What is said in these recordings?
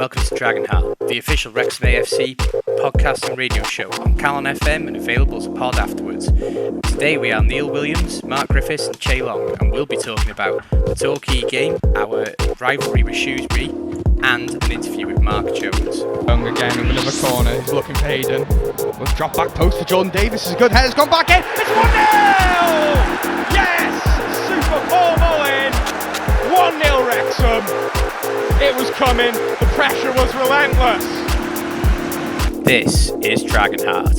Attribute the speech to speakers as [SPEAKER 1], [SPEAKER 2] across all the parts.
[SPEAKER 1] welcome to Dragonheart, the official Wrexham AFC podcast and radio show on Calon FM and available as a pod afterwards. Today we are Neil Williams, Mark Griffiths and Chay Long, and we'll be talking about the Torquay game, our rivalry with Shrewsbury, and an interview with Mark Jones.
[SPEAKER 2] Long again in the middle of the corner, he's looking for Hayden. We'll drop back post for Jordan Davis, is a good header, it's gone back in, it's 1-0! Yes! Super Paul Mullin! 1-0 Wrexham! It was coming, the pressure was relentless.
[SPEAKER 1] This is Dragonheart.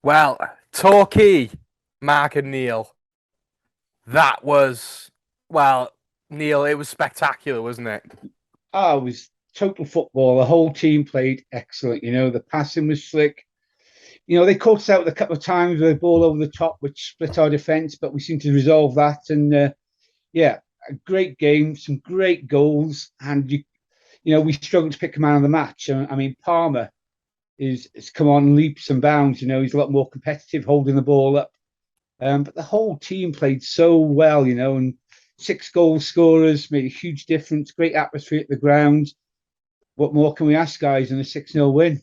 [SPEAKER 2] Well, Torquay, Mark and Neil. That was, well, Neil, it was spectacular, wasn't it?
[SPEAKER 3] Oh, it was total football. The whole team played excellent. You know, the passing was slick. You know, they caught us out a couple of times with a ball over the top, which split our defence, but we seemed to resolve that. And yeah, a great game, some great goals, and you know, we struggled to pick a man of the match. I mean, Palmer is come on leaps and bounds. You know, he's a lot more competitive, holding the ball up. But the whole team played so well, you know, and 6 goal scorers made a huge difference. Great atmosphere at the ground. What more can we ask, guys, in a 6-0 win?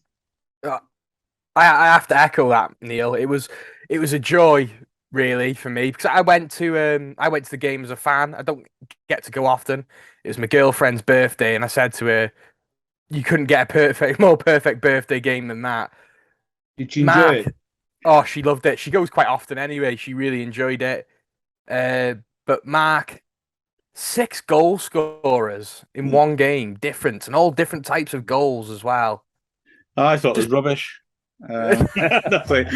[SPEAKER 2] I have to echo that, Neil. It was a joy, really, for me, because I went to the game as a fan. I don't get to go often. It was my girlfriend's birthday, and I said to her, "You couldn't get a more perfect birthday game than that."
[SPEAKER 3] Did you enjoy it?
[SPEAKER 2] Oh, she loved it. She goes quite often anyway. She really enjoyed it. But Mark, 6 goal scorers in one game, different, and all different types of goals as well.
[SPEAKER 4] I thought it was rubbish. Nothing.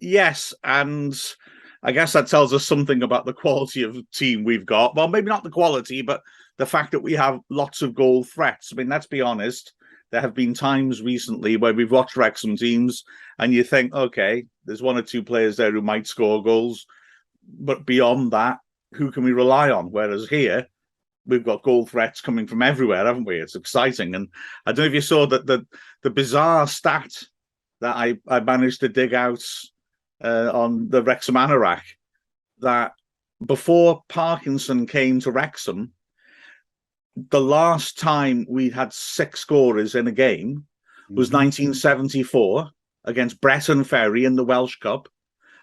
[SPEAKER 4] Yes, and I guess that tells us something about the quality of the team we've got. Well, maybe not the quality, but the fact that we have lots of goal threats. I mean, let's be honest. There have been times recently where we've watched Wrexham teams and you think, okay, there's 1 or 2 players there who might score goals, but beyond that, who can we rely on? Whereas here, we've got goal threats coming from everywhere, haven't we? It's exciting. And I don't know if you saw that the bizarre stat that I managed to dig out on the Wrexham Anorak, that before Parkinson came to Wrexham, the last time we had 6 scorers in a game was 1974 against Bretton Ferry in the Welsh Cup.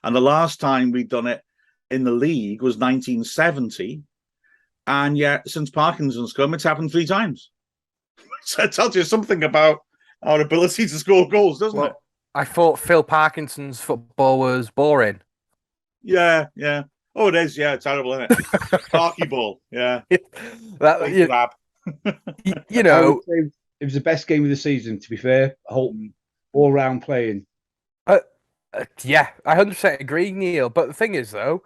[SPEAKER 4] And the last time we'd done it in the league was 1970. And yet, since Parkinson's come, it's happened 3 times. So it tells you something about our ability to score goals, doesn't it?
[SPEAKER 2] I thought Phil Parkinson's football was boring.
[SPEAKER 4] Yeah. Oh, it is. Yeah, terrible, isn't it? Parky ball. Yeah.
[SPEAKER 2] You know,
[SPEAKER 3] it was the best game of the season, to be fair. All round playing.
[SPEAKER 2] Yeah, I 100% agree, Neil. But the thing is, though,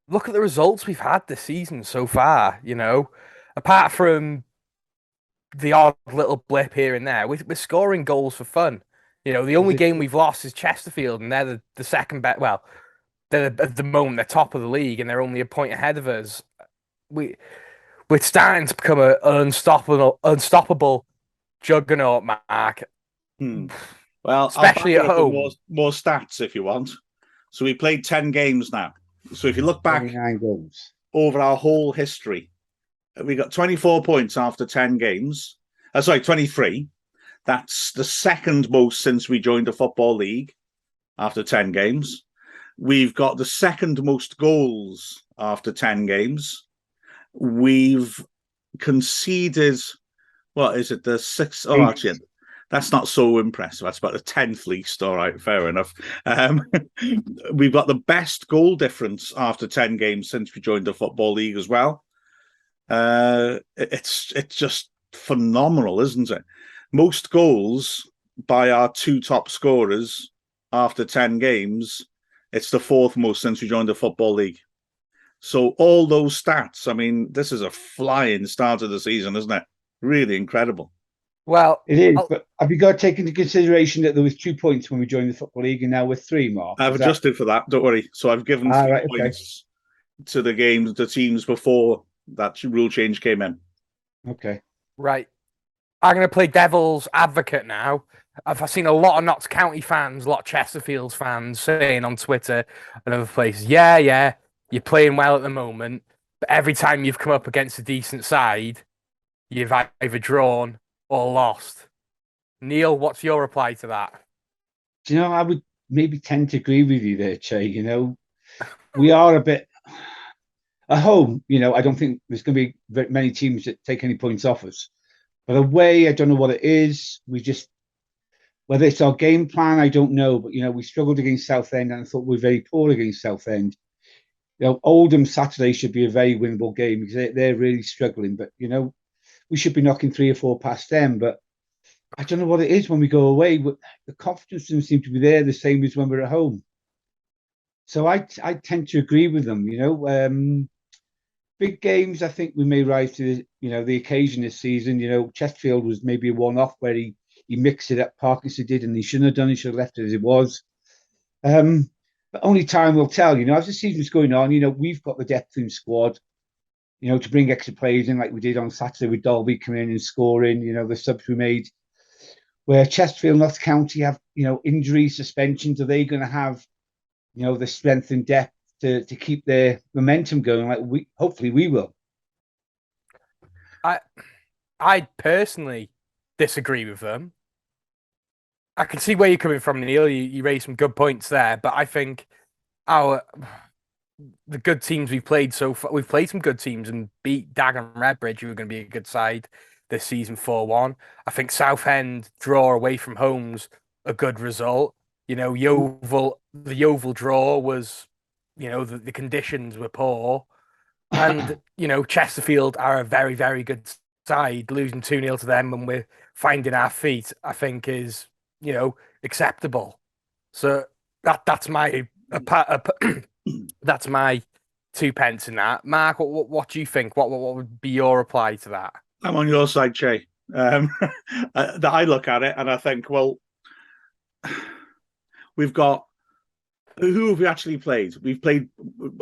[SPEAKER 2] look at the results we've had this season so far, you know. Apart from the odd little blip here and there, we're scoring goals for fun. You know, the only game we've lost is Chesterfield, and they're the second best. Well, they're at the moment, they're top of the league, and they're only a point ahead of us. We're starting to become an unstoppable juggernaut, Mark.
[SPEAKER 4] Well,
[SPEAKER 2] especially at home.
[SPEAKER 4] More stats if you want. So we played 10 games now. So if you look back over our whole history, we got 24 points after 10 games. 23. That's the second most since we joined the Football League after 10 games. We've got the second most goals after 10 games. We've conceded, what is it, the 6th? Oh, actually, that's not so impressive. That's about the 10th least. All right, fair enough. We've got the best goal difference after 10 games since we joined the Football League as well. It's just phenomenal, isn't it? Most goals by our 2 top scorers after 10 games. It's the 4th most since we joined the Football League. So all those stats, I mean, this is a flying start of the season, isn't it? Really incredible.
[SPEAKER 3] Well, it is, but have you got to take into consideration that there was 2 points when we joined the Football League and now we're 3, Mark?
[SPEAKER 4] I've adjusted for that, don't worry. So I've given 3 points to the teams before that rule change came in.
[SPEAKER 3] Okay.
[SPEAKER 2] Right. I'm going to play devil's advocate now I've seen a lot of Notts County fans, a lot of Chesterfield fans saying on Twitter and other places, yeah, you're playing well at the moment, but every time you've come up against a decent side, you've either drawn or lost. Neil, what's your reply to that?
[SPEAKER 3] Do you know, I would maybe tend to agree with you there, Chay. You know, we are a bit at home. You know, I don't think there's going to be very many teams that take any points off us. But away, I don't know what it is. We just, whether it's our game plan, I don't know. But, you know, we struggled against Southend and I thought we were very poor against Southend. You know, Oldham Saturday should be a very winnable game because they're really struggling. But, you know, we should be knocking 3 or 4 past them. But I don't know what it is when we go away. The confidence doesn't seem to be there the same as when we're at home. So I tend to agree with them. You know, big games, I think we may rise to the occasion this season. You know, Chesterfield was maybe a one-off where he mixed it up. Parkinson did, and he shouldn't have done. He should have left it as it was. But only time will tell. You know, as the season's going on, you know, we've got the depth in squad. You know, to bring extra players in like we did on Saturday with Dolby coming in and scoring. You know, the subs we made. Where Chesterfield, Notts County have, you know, injuries, suspensions, are they going to have, you know, the strength and depth to keep their momentum going? Like hopefully we will.
[SPEAKER 2] I personally disagree with them. I can see where you're coming from, Neil. You raised some good points there, but I think the good teams we've played so far, we've played some good teams and beat Dag and Redbridge, who are going to be a good side this season 4-1. I think Southend draw away from home's a good result. You know, the Yeovil draw was, you know, the conditions were poor. And, you know, Chesterfield are a very, very good side. Losing 2-0 to them when we're finding our feet, I think is, you know, acceptable. So that's my that's my 2 pence in that. Mark, what do you think? What would be your reply to that?
[SPEAKER 4] I'm on your side, Chay. That I look at it and I think, well, we've got who have we actually played? We've played.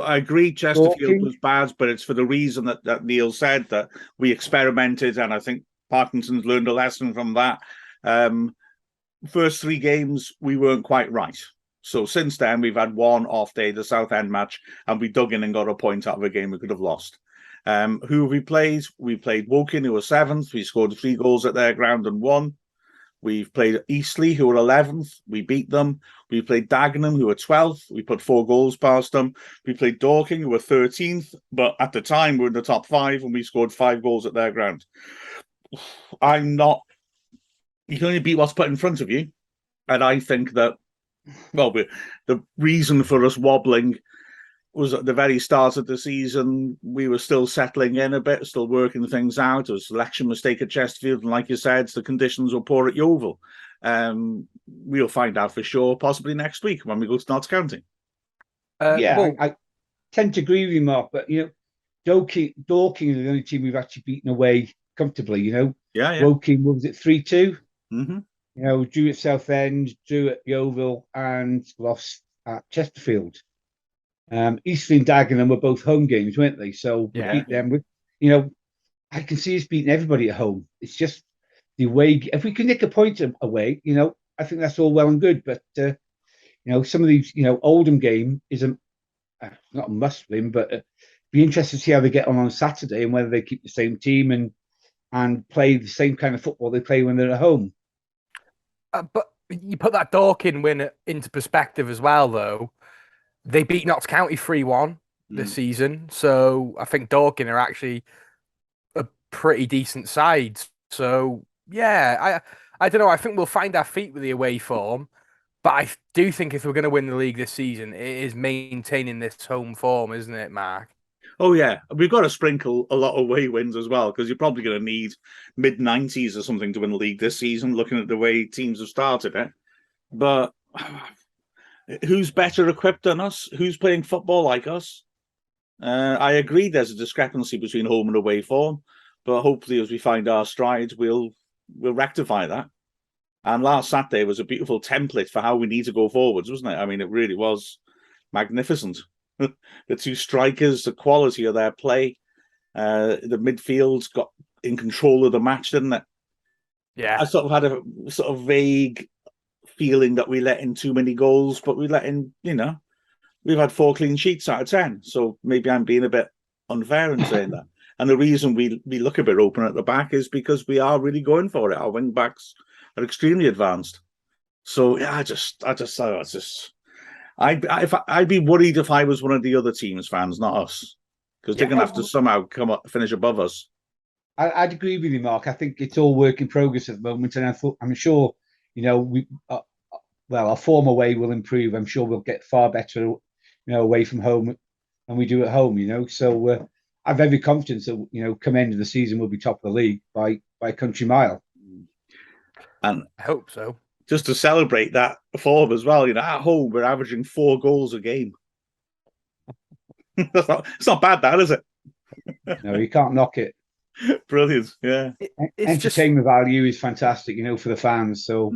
[SPEAKER 4] I agree, Chesterfield was bad, but it's for the reason that Neil said, that we experimented, and I think Parkinson's learned a lesson from that. First 3 games we weren't quite right. So since then we've had one off day, the Southend match, and we dug in and got a point out of a game we could have lost. Who have we played? We played Woking, who were 7th. We scored 3 goals at their ground and won. We've played Eastleigh, who were 11th. We beat them. We played Dagenham, who were 12th. We put 4 goals past them. We played Dorking, who were 13th. But at the time, we were in the top 5, and we scored 5 goals at their ground. I'm not... You can only beat what's put in front of you. And I think that, well, the reason for us wobbling was at the very start of the season. We were still settling in a bit, still working things out. It was a selection mistake at Chesterfield, and like you said, the conditions were poor at Yeovil. We'll find out for sure, possibly next week when we go to Notts County.
[SPEAKER 3] I tend to agree with you, Mark, but, you know, Dorking is the only team we've actually beaten away comfortably, you know.
[SPEAKER 4] Yeah.
[SPEAKER 3] Woking, what was it, 3-2?
[SPEAKER 4] Mm-hmm.
[SPEAKER 3] You know, drew at Southend, drew at Yeovil, and lost at Chesterfield. Eastleigh and Dagenham were both home games, weren't they? So we beat them with, you know, I can see us beating everybody at home. It's just the way, if we can nick a point away, you know, I think that's all well and good. But, you know, some of these, you know, Oldham game is not a must win, but be interested to see how they get on Saturday and whether they keep the same team and play the same kind of football they play when they're at home.
[SPEAKER 2] But you put that Dorking win into perspective as well, though. They beat Notts County 3-1 this season. So I think Dorking are actually a pretty decent side. So, yeah, I don't know. I think we'll find our feet with the away form. But I do think if we're going to win the league this season, it is maintaining this home form, isn't it, Mark?
[SPEAKER 4] Oh, yeah. We've got to sprinkle a lot of away wins as well, because you're probably going to need mid-90s or something to win the league this season, looking at the way teams have started it. But who's better equipped than us? Who's playing football like us? I agree there's a discrepancy between home and away form, but hopefully as we find our strides, we'll rectify that. And last Saturday was a beautiful template for how we need to go forwards, wasn't it? I mean, it really was magnificent. The 2 strikers, the quality of their play, the midfield's got in control of the match, didn't it?
[SPEAKER 2] Yeah.
[SPEAKER 4] I sort of had a sort of vague feeling that we let in too many goals, but we let in, we've had 4 clean sheets out of 10. So maybe I'm being a bit unfair in saying that. And the reason we look a bit open at the back is because we are really going for it. Our wing backs are extremely advanced. So yeah, I'd be worried if I was one of the other teams' fans, not us, because they're going to have to somehow finish above us.
[SPEAKER 3] I'd agree with you, Mark. I think it's all work in progress at the moment, and I'm sure, our form away will improve. I'm sure we'll get far better, away from home than we do at home. So I'm very confident that come end of the season we'll be top of the league by a country mile.
[SPEAKER 4] And
[SPEAKER 2] I hope so.
[SPEAKER 4] Just to celebrate that form as well, at home we're averaging 4 goals a game. It's not bad, that is it?
[SPEAKER 3] No, you can't knock it.
[SPEAKER 4] Brilliant, yeah.
[SPEAKER 3] Entertainment value is fantastic, for the fans. So,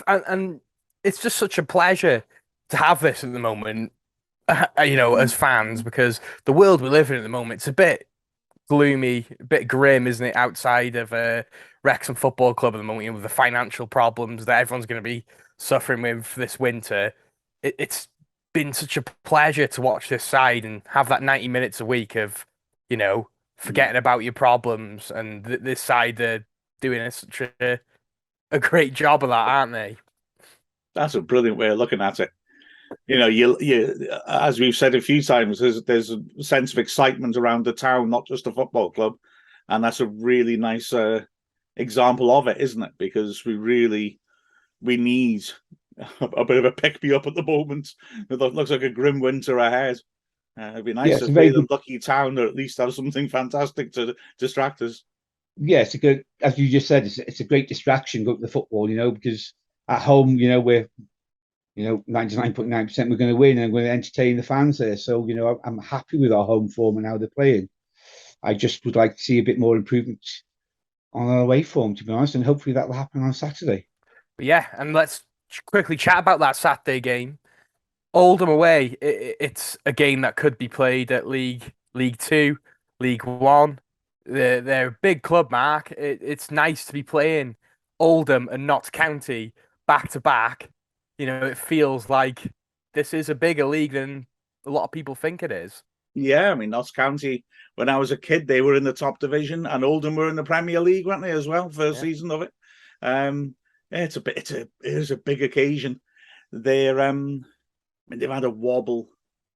[SPEAKER 2] and it's just such a pleasure to have this at the moment, as fans, because the world we live in at the moment, it's a bit gloomy, a bit grim, isn't it? Outside of Wrexham Football Club at the moment, with the financial problems that everyone's going to be suffering with this winter. It's been such a pleasure to watch this side and have that 90 minutes a week of, forgetting about your problems, and this side they're doing such a great job of that, aren't they?
[SPEAKER 4] That's a brilliant way of looking at it. You as we've said a few times, there's a sense of excitement around the town, not just the football club, and that's a really nice example of it, isn't it? Because we need a bit of a pick me up at the moment. It looks like a grim winter ahead. It'd be nice to be the lucky town or at least have something fantastic to distract us.
[SPEAKER 3] Yeah, it's a good, as you just said, it's a great distraction going to the football, because at home, we're 99.9% we're going to win and we're going to entertain the fans there. So, I'm happy with our home form and how they're playing. I just would like to see a bit more improvement on our away form, to be honest, and hopefully that will happen on Saturday.
[SPEAKER 2] But yeah, and let's quickly chat about that Saturday game. Oldham away, it's a game that could be played at League 2, League 1. They're a big club, Mark. It's nice to be playing Oldham and Notts County back to back. It feels like this is a bigger league than a lot of people think it is.
[SPEAKER 4] Yeah, I mean, Notts County, when I was a kid, they were in the top division, and Oldham were in the Premier League, weren't they, as well, first season of it? It is a big occasion. They've had a wobble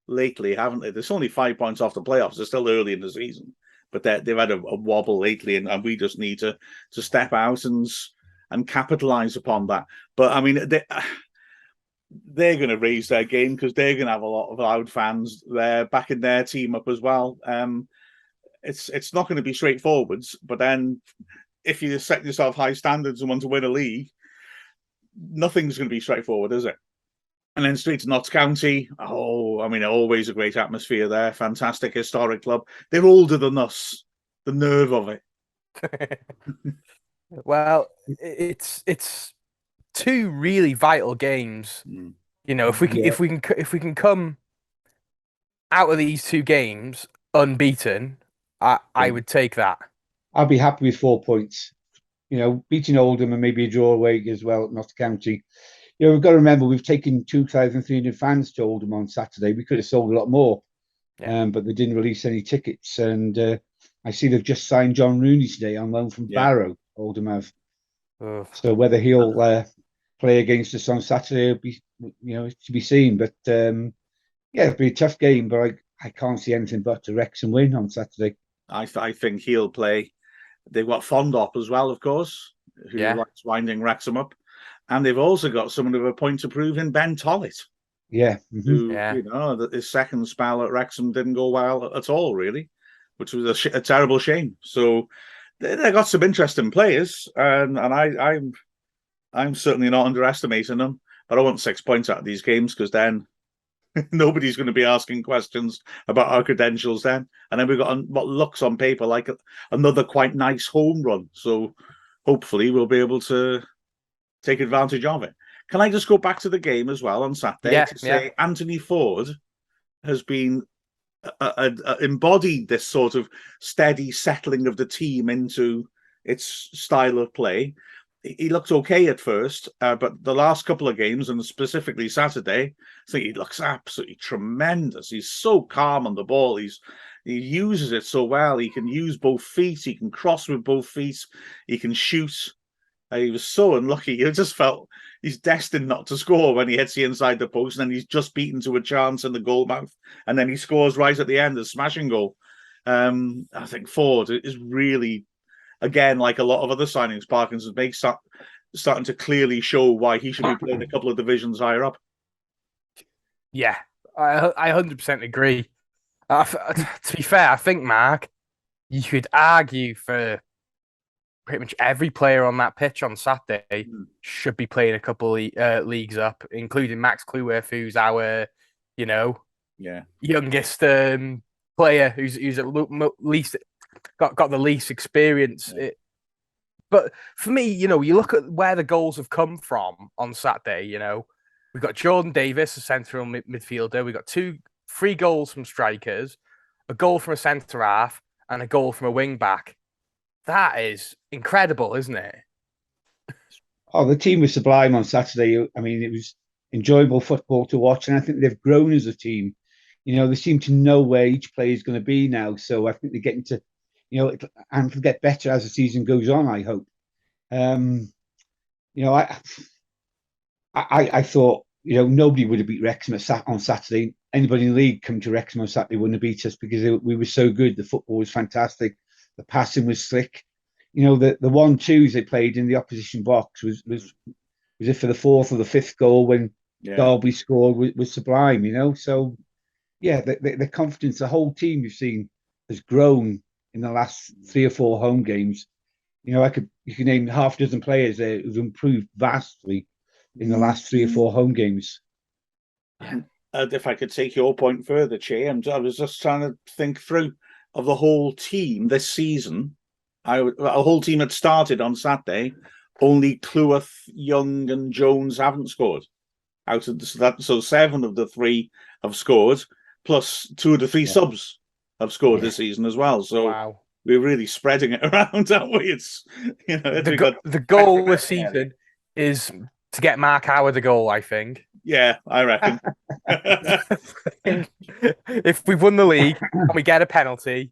[SPEAKER 4] lately, haven't they? There's only 5 points off the playoffs. They're still early in the season, but they've had a wobble lately, and we just need to step out and capitalize upon that. But I mean, they're going to raise their game because they're going to have a lot of loud fans there backing their team up as well. It's not going to be straightforward, but then if you set yourself high standards and want to win a league, nothing's going to be straightforward, is it? And then straight to Notts County. Oh, I mean, always a great atmosphere there. Fantastic historic club. They're older than us. The nerve of it.
[SPEAKER 2] Well, it's 2 really vital games. If we can come out of these 2 games unbeaten, I would take that.
[SPEAKER 3] I'll be happy with 4 points. Beating Oldham and maybe a draw away as well at Notts County. We've got to remember we've taken 2,300 fans to Oldham on Saturday. We could have sold a lot more, but they didn't release any tickets. And I see they've just signed John Rooney today on loan from Barrow. Oldham have. So whether he'll play against us on Saturday will be, to be seen. But it'll be a tough game. But I can't see anything but a Wrexham win on Saturday.
[SPEAKER 4] I think he'll play. They've got Fondop as well, of course, who likes winding Wrexham up. And they've also got someone of a point to prove in Ben Tollett.
[SPEAKER 3] Yeah.
[SPEAKER 4] Who, that his second spell at Wrexham didn't go well at all, really, which was a terrible shame. So they got some interesting players, and I'm certainly not underestimating them. But I want 6 points out of these games because then nobody's going to be asking questions about our credentials then. And then we've got what looks on paper like another quite nice home run. So hopefully we'll be able to take advantage of it. Can I just go back to the game as well on Saturday to say Anthony Ford has been embodied this sort of steady settling of the team into its style of play. He looked okay at first, but the last couple of games, and specifically Saturday, I think he looks absolutely tremendous. He's so calm on the ball. He uses it so well. He can use both feet. He can cross with both feet. He can shoot. He was so unlucky. You just felt he's destined not to score when he hits the inside the post, and then he's just beaten to a chance in the goal mouth, and then he scores right at the end, a smashing goal. I think Ford is really, again, like a lot of other signings, Parkinson's makes starting to clearly show why he should be playing a couple of divisions higher up.
[SPEAKER 2] Yeah, I 100% agree. To be fair, I think, Mark, you could argue for pretty much every player on that pitch on Saturday should be playing a couple leagues up, including Max Cluworth, who's our, youngest player, who's at least got the least experience. Yeah. But for me, you look at where the goals have come from on Saturday. We've got Jordan Davis, a central midfielder. We've got 3 goals from strikers, a goal from a centre half, and a goal from a wing back. That is incredible, isn't it?
[SPEAKER 3] Oh, the team was sublime on Saturday. I mean, it was enjoyable football to watch, and I think they've grown as a team. They seem to know where each player is going to be now. So I think they're getting to, and to get better as the season goes on, I hope. I thought, nobody would have beat Wrexham on Saturday. Anybody in the league come to Wrexham on Saturday wouldn't have beat us because we were so good. The football was fantastic. The passing was slick. The 1-2s they played in the opposition box was it for the 4th or the 5th goal when Derby scored was sublime. So yeah, the confidence, the whole team you've seen has grown in the last 3 or 4 home games. You can name half a dozen players there who've improved vastly in the last 3 or 4 home games.
[SPEAKER 4] And if I could take your point further, Chay, I was just trying to think through of the whole team this season. A whole team had started on Saturday. Only Cluworth, Young, and Jones haven't scored. So 7 of the 3 have scored, plus 2 of the 3 subs have scored this season as well. So we're really spreading it around, aren't we? It's
[SPEAKER 2] the goal this season is to get Mark Howard a goal, I think.
[SPEAKER 4] Yeah, I reckon.
[SPEAKER 2] If we won the league and we get a penalty,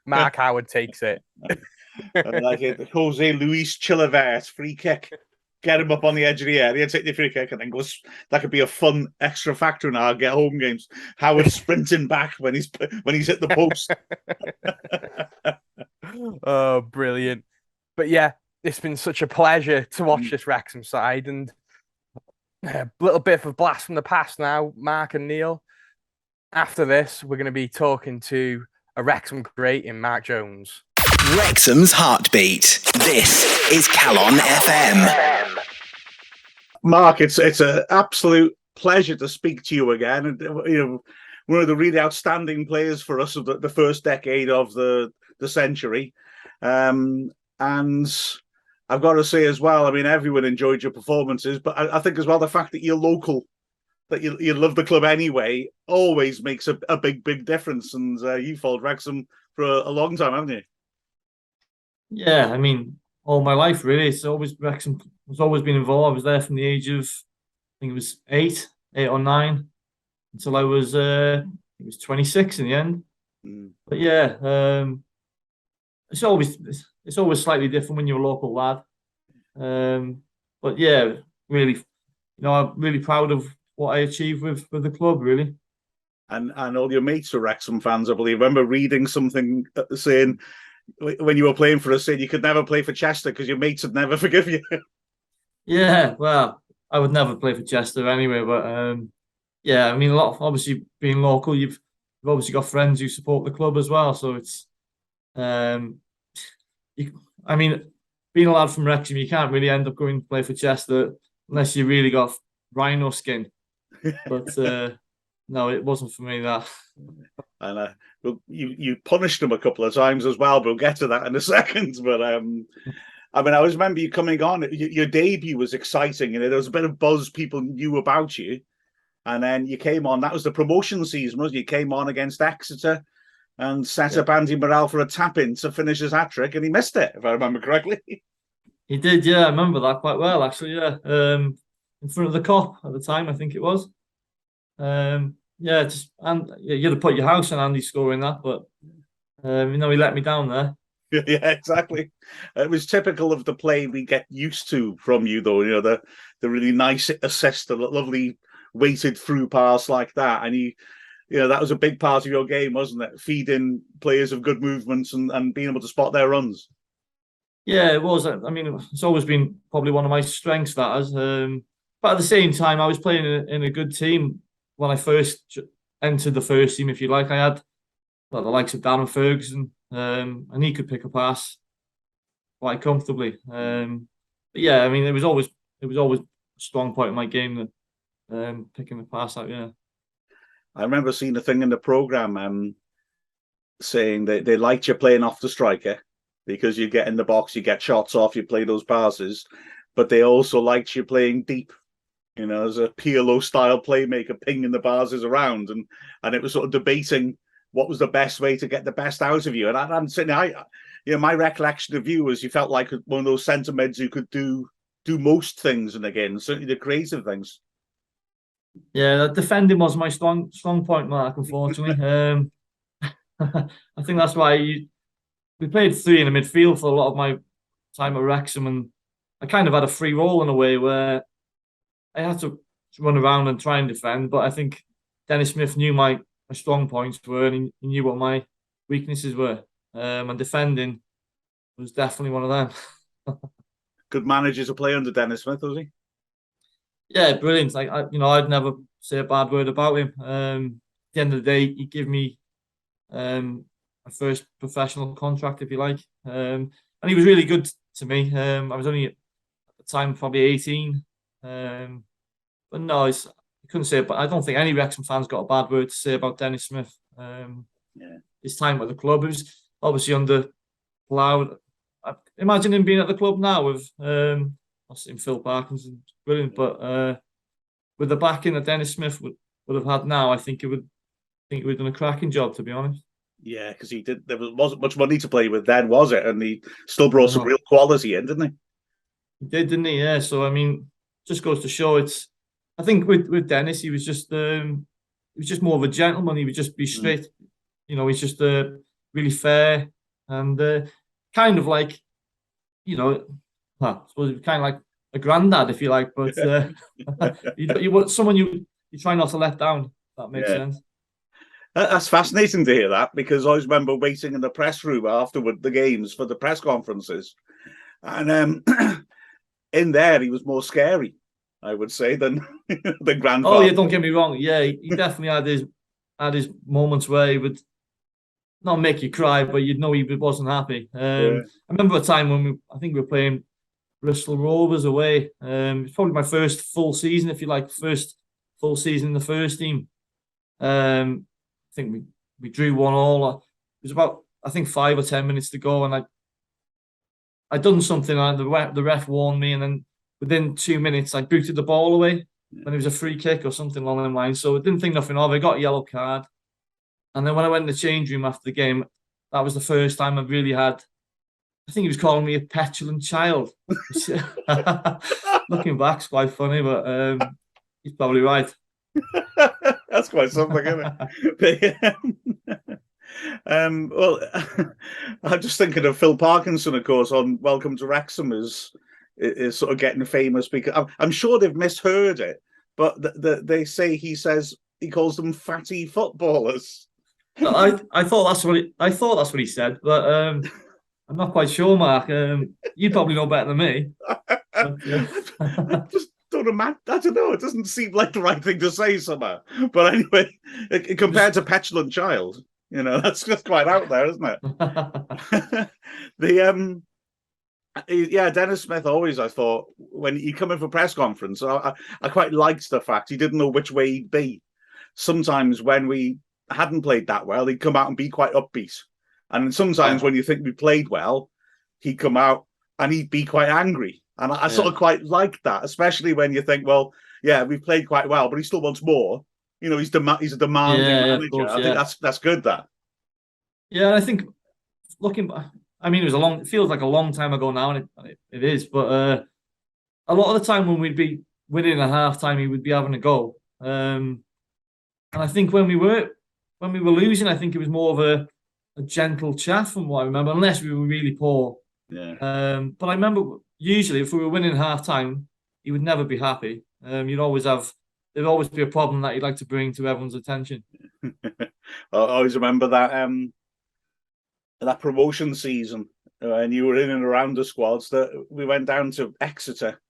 [SPEAKER 2] Mark Howard takes it.
[SPEAKER 4] Like it, Jose Luis Chilavert free kick. Get him up on the edge of the area, take the free kick, and then goes. That could be a fun extra factor in our get home games. Howard sprinting back when he's hit the post.
[SPEAKER 2] Oh, brilliant! But yeah, it's been such a pleasure to watch this Wrexham side, and a little bit of a blast from the past now, Mark and Neil. After this, we're going to be talking to a Wrexham great in Mark Jones.
[SPEAKER 5] Wrexham's Heartbeat. This is Calon FM.
[SPEAKER 4] Mark, it's an absolute pleasure to speak to you again. And one of the really outstanding players for us of the first decade of the century. And I've got to say as well, I mean, everyone enjoyed your performances, but I think as well the fact that you're local, that you love the club anyway, always makes a big difference. And you've followed Wrexham for a long time, haven't you?
[SPEAKER 6] Yeah, I mean, all my life really. It's always Wrexham has always been involved. I was there from the age of, I think it was 8 or 9, until I was 26 in the end. But yeah, it's always slightly different when you're a local lad. But yeah, really, I'm really proud of what I achieved with the club, really.
[SPEAKER 4] And all your mates are Wrexham fans, I believe. I remember reading something saying when you were playing for us, saying you could never play for Chester because your mates would never forgive you.
[SPEAKER 6] Yeah, well, I would never play for Chester anyway. But yeah, I mean, obviously being local, you've obviously got friends who support the club as well. So it's, I mean, being a lad from Wrexham, you can't really end up going to play for Chester unless you really got rhino skin. But no, it wasn't for me, that.
[SPEAKER 4] And you punished them a couple of times as well, but we'll get to that in a second. But I mean, I always remember you coming on. Your debut was exciting, there was a bit of buzz. People knew about you, and then you came on. That was the promotion season, wasn't it? You came on against Exeter. and set up Andy Morrell for a tap-in to finish his hat-trick, and he missed it, if I remember correctly.
[SPEAKER 6] He did, yeah. I remember that quite well, actually, yeah. In front of the Cop at the time, I think it was. You had to put your house on Andy scoring that, but he let me down there.
[SPEAKER 4] Yeah, exactly. It was typical of the play we get used to from you, though. The really nice assist, the lovely weighted through pass like that, and that was a big part of your game, wasn't it? Feeding players of good movements and being able to spot their runs.
[SPEAKER 6] Yeah, it was. I mean, it's always been probably one of my strengths, that is. But at the same time, I was playing in a good team when I first entered the first team, if you like. I had the likes of Darren Ferguson, and he could pick a pass quite comfortably. But yeah, I mean, it was always a strong point of my game, that picking the pass out. Yeah,
[SPEAKER 4] I remember seeing a thing in the program saying that they liked you playing off the striker because you get in the box, you get shots off, you play those passes, but they also liked you playing deep. As a Pirlo style playmaker, pinging the passes around, and it was sort of debating what was the best way to get the best out of you. And I'm saying, my recollection of you was you felt like one of those centre mids who could do most things in the game, certainly the creative things.
[SPEAKER 6] Yeah, defending was my strong point, Mark. Unfortunately, I think that's why we played three in the midfield for a lot of my time at Wrexham, and I kind of had a free role in a way where I had to run around and try and defend. But I think Dennis Smith knew my strong points were, and he knew what my weaknesses were. And defending was definitely one of them.
[SPEAKER 4] Good manager to play under Dennis Smith, was he?
[SPEAKER 6] Yeah, brilliant. I'd never say a bad word about him. At the end of the day, he gave me my first professional contract, if you like, and he was really good to me. I was only at the time probably 18, but no, I couldn't say it. But I don't think any Wrexham fans got a bad word to say about Dennis Smith. His time at the club, it was obviously under Cloud. Imagine him being at the club now with Phil Parkinson, brilliant. But with the backing that Dennis Smith would have had now, I think he would have done a cracking job, to be honest.
[SPEAKER 4] Yeah, because he did. There wasn't much money to play with then, was it? And he still brought some real quality in, didn't he?
[SPEAKER 6] He did, didn't he? Yeah. So I mean, just goes to show I think with Dennis, he was just more of a gentleman. He would just be straight. He's just really fair and kind of like, I suppose kind of like a granddad, if you like. But you want someone you try not to let down. If that makes sense.
[SPEAKER 4] That's fascinating to hear that, because I always remember waiting in the press room afterward the games for the press conferences, and in there he was more scary, I would say, than grandfather.
[SPEAKER 6] Oh yeah, don't get me wrong. Yeah, he definitely had his moments where he would not make you cry, but you'd know he wasn't happy. I remember a time when I think we were playing Bristol Rovers away. It's probably my first full season, if you like, first full season in the first team. I think we drew 1-1. It was about, I think, 5 or 10 minutes to go, and I'd done something, and the ref warned me, and then within 2 minutes I booted the ball away, and it was a free kick or something along them lines. So I didn't think nothing of it. I got a yellow card, and then when I went in the change room after the game, that was the first time I really had. I think he was calling me a petulant child. Looking back, it's quite funny, but he's probably right.
[SPEAKER 4] That's quite something, isn't it? Well, I'm just thinking of Phil Parkinson, of course, on Welcome to Wrexham is sort of getting famous because I'm sure they've misheard it, but they say he calls them fatty footballers.
[SPEAKER 6] I thought that's what he said, but I'm not quite sure, Mark. You probably know better than me.
[SPEAKER 4] I just don't imagine. I don't know. It doesn't seem like the right thing to say somehow. But anyway, compared to petulant child, that's just quite out there, isn't it? Dennis Smith always, I thought, when he come in for press conference, I quite liked the fact he didn't know which way he'd be. Sometimes when we hadn't played that well, he'd come out and be quite upbeat. And sometimes when you think we played well, he'd come out and he'd be quite angry. And I sort of quite liked that, especially when you think, well, yeah, we've played quite well, but he still wants more. He's a demanding manager.
[SPEAKER 6] Course,
[SPEAKER 4] I think that's good, that.
[SPEAKER 6] Yeah, and I think looking back, I mean, it feels like a long time ago now, and it is, but a lot of the time when we'd be winning at half time, he would be having a go. And I think when we were losing, I think it was more of a gentle chat from what I remember, unless we were really poor.
[SPEAKER 4] Yeah.
[SPEAKER 6] But I remember usually if we were winning half time, he would never be happy. There'd always be a problem that he'd like to bring to everyone's attention.
[SPEAKER 4] I always remember that promotion season when you were in and around the squads, that we went down to Exeter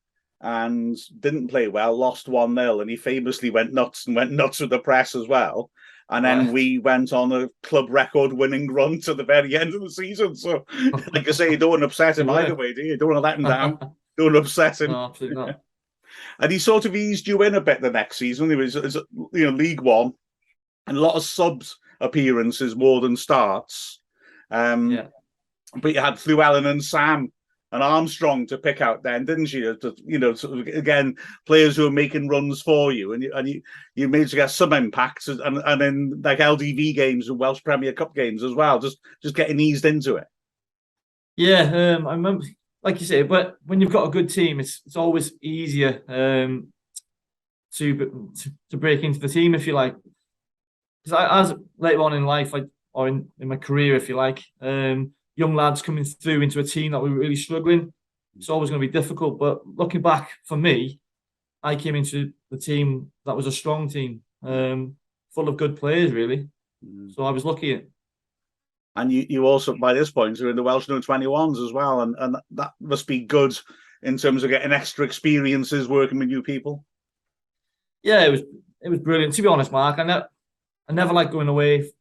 [SPEAKER 4] and didn't play well, lost 1-0, and he famously went nuts with the press as well. And then we went on a club record winning run to the very end of the season. So, like I say, you don't want to upset him either way, do you? You don't want to let him down. Don't want to upset him.
[SPEAKER 6] No, absolutely not.
[SPEAKER 4] And he sort of eased you in a bit the next season. It was League One, and a lot of subs appearances more than starts. But you had Llewellyn and Sam and Armstrong to pick out then, didn't you? Sort of, again, players who are making runs for you, and you managed to get some impact, and in like LDV games and Welsh Premier Cup games as well, just getting eased into it.
[SPEAKER 6] Yeah, I remember, like you say, but when you've got a good team, it's always easier to break into the team, if you like. Because as later on in life, or in my career, if you like, young lads coming through into a team that we were really struggling, it's always going to be difficult. But looking back, for me, I came into the team that was a strong team, full of good players, really. So I was lucky.
[SPEAKER 4] And you also, by this point, are in the Welsh under-21s as well, and that must be good in terms of getting extra experiences working with new people.
[SPEAKER 6] Yeah, it was brilliant. To be honest, Mark, I never liked going away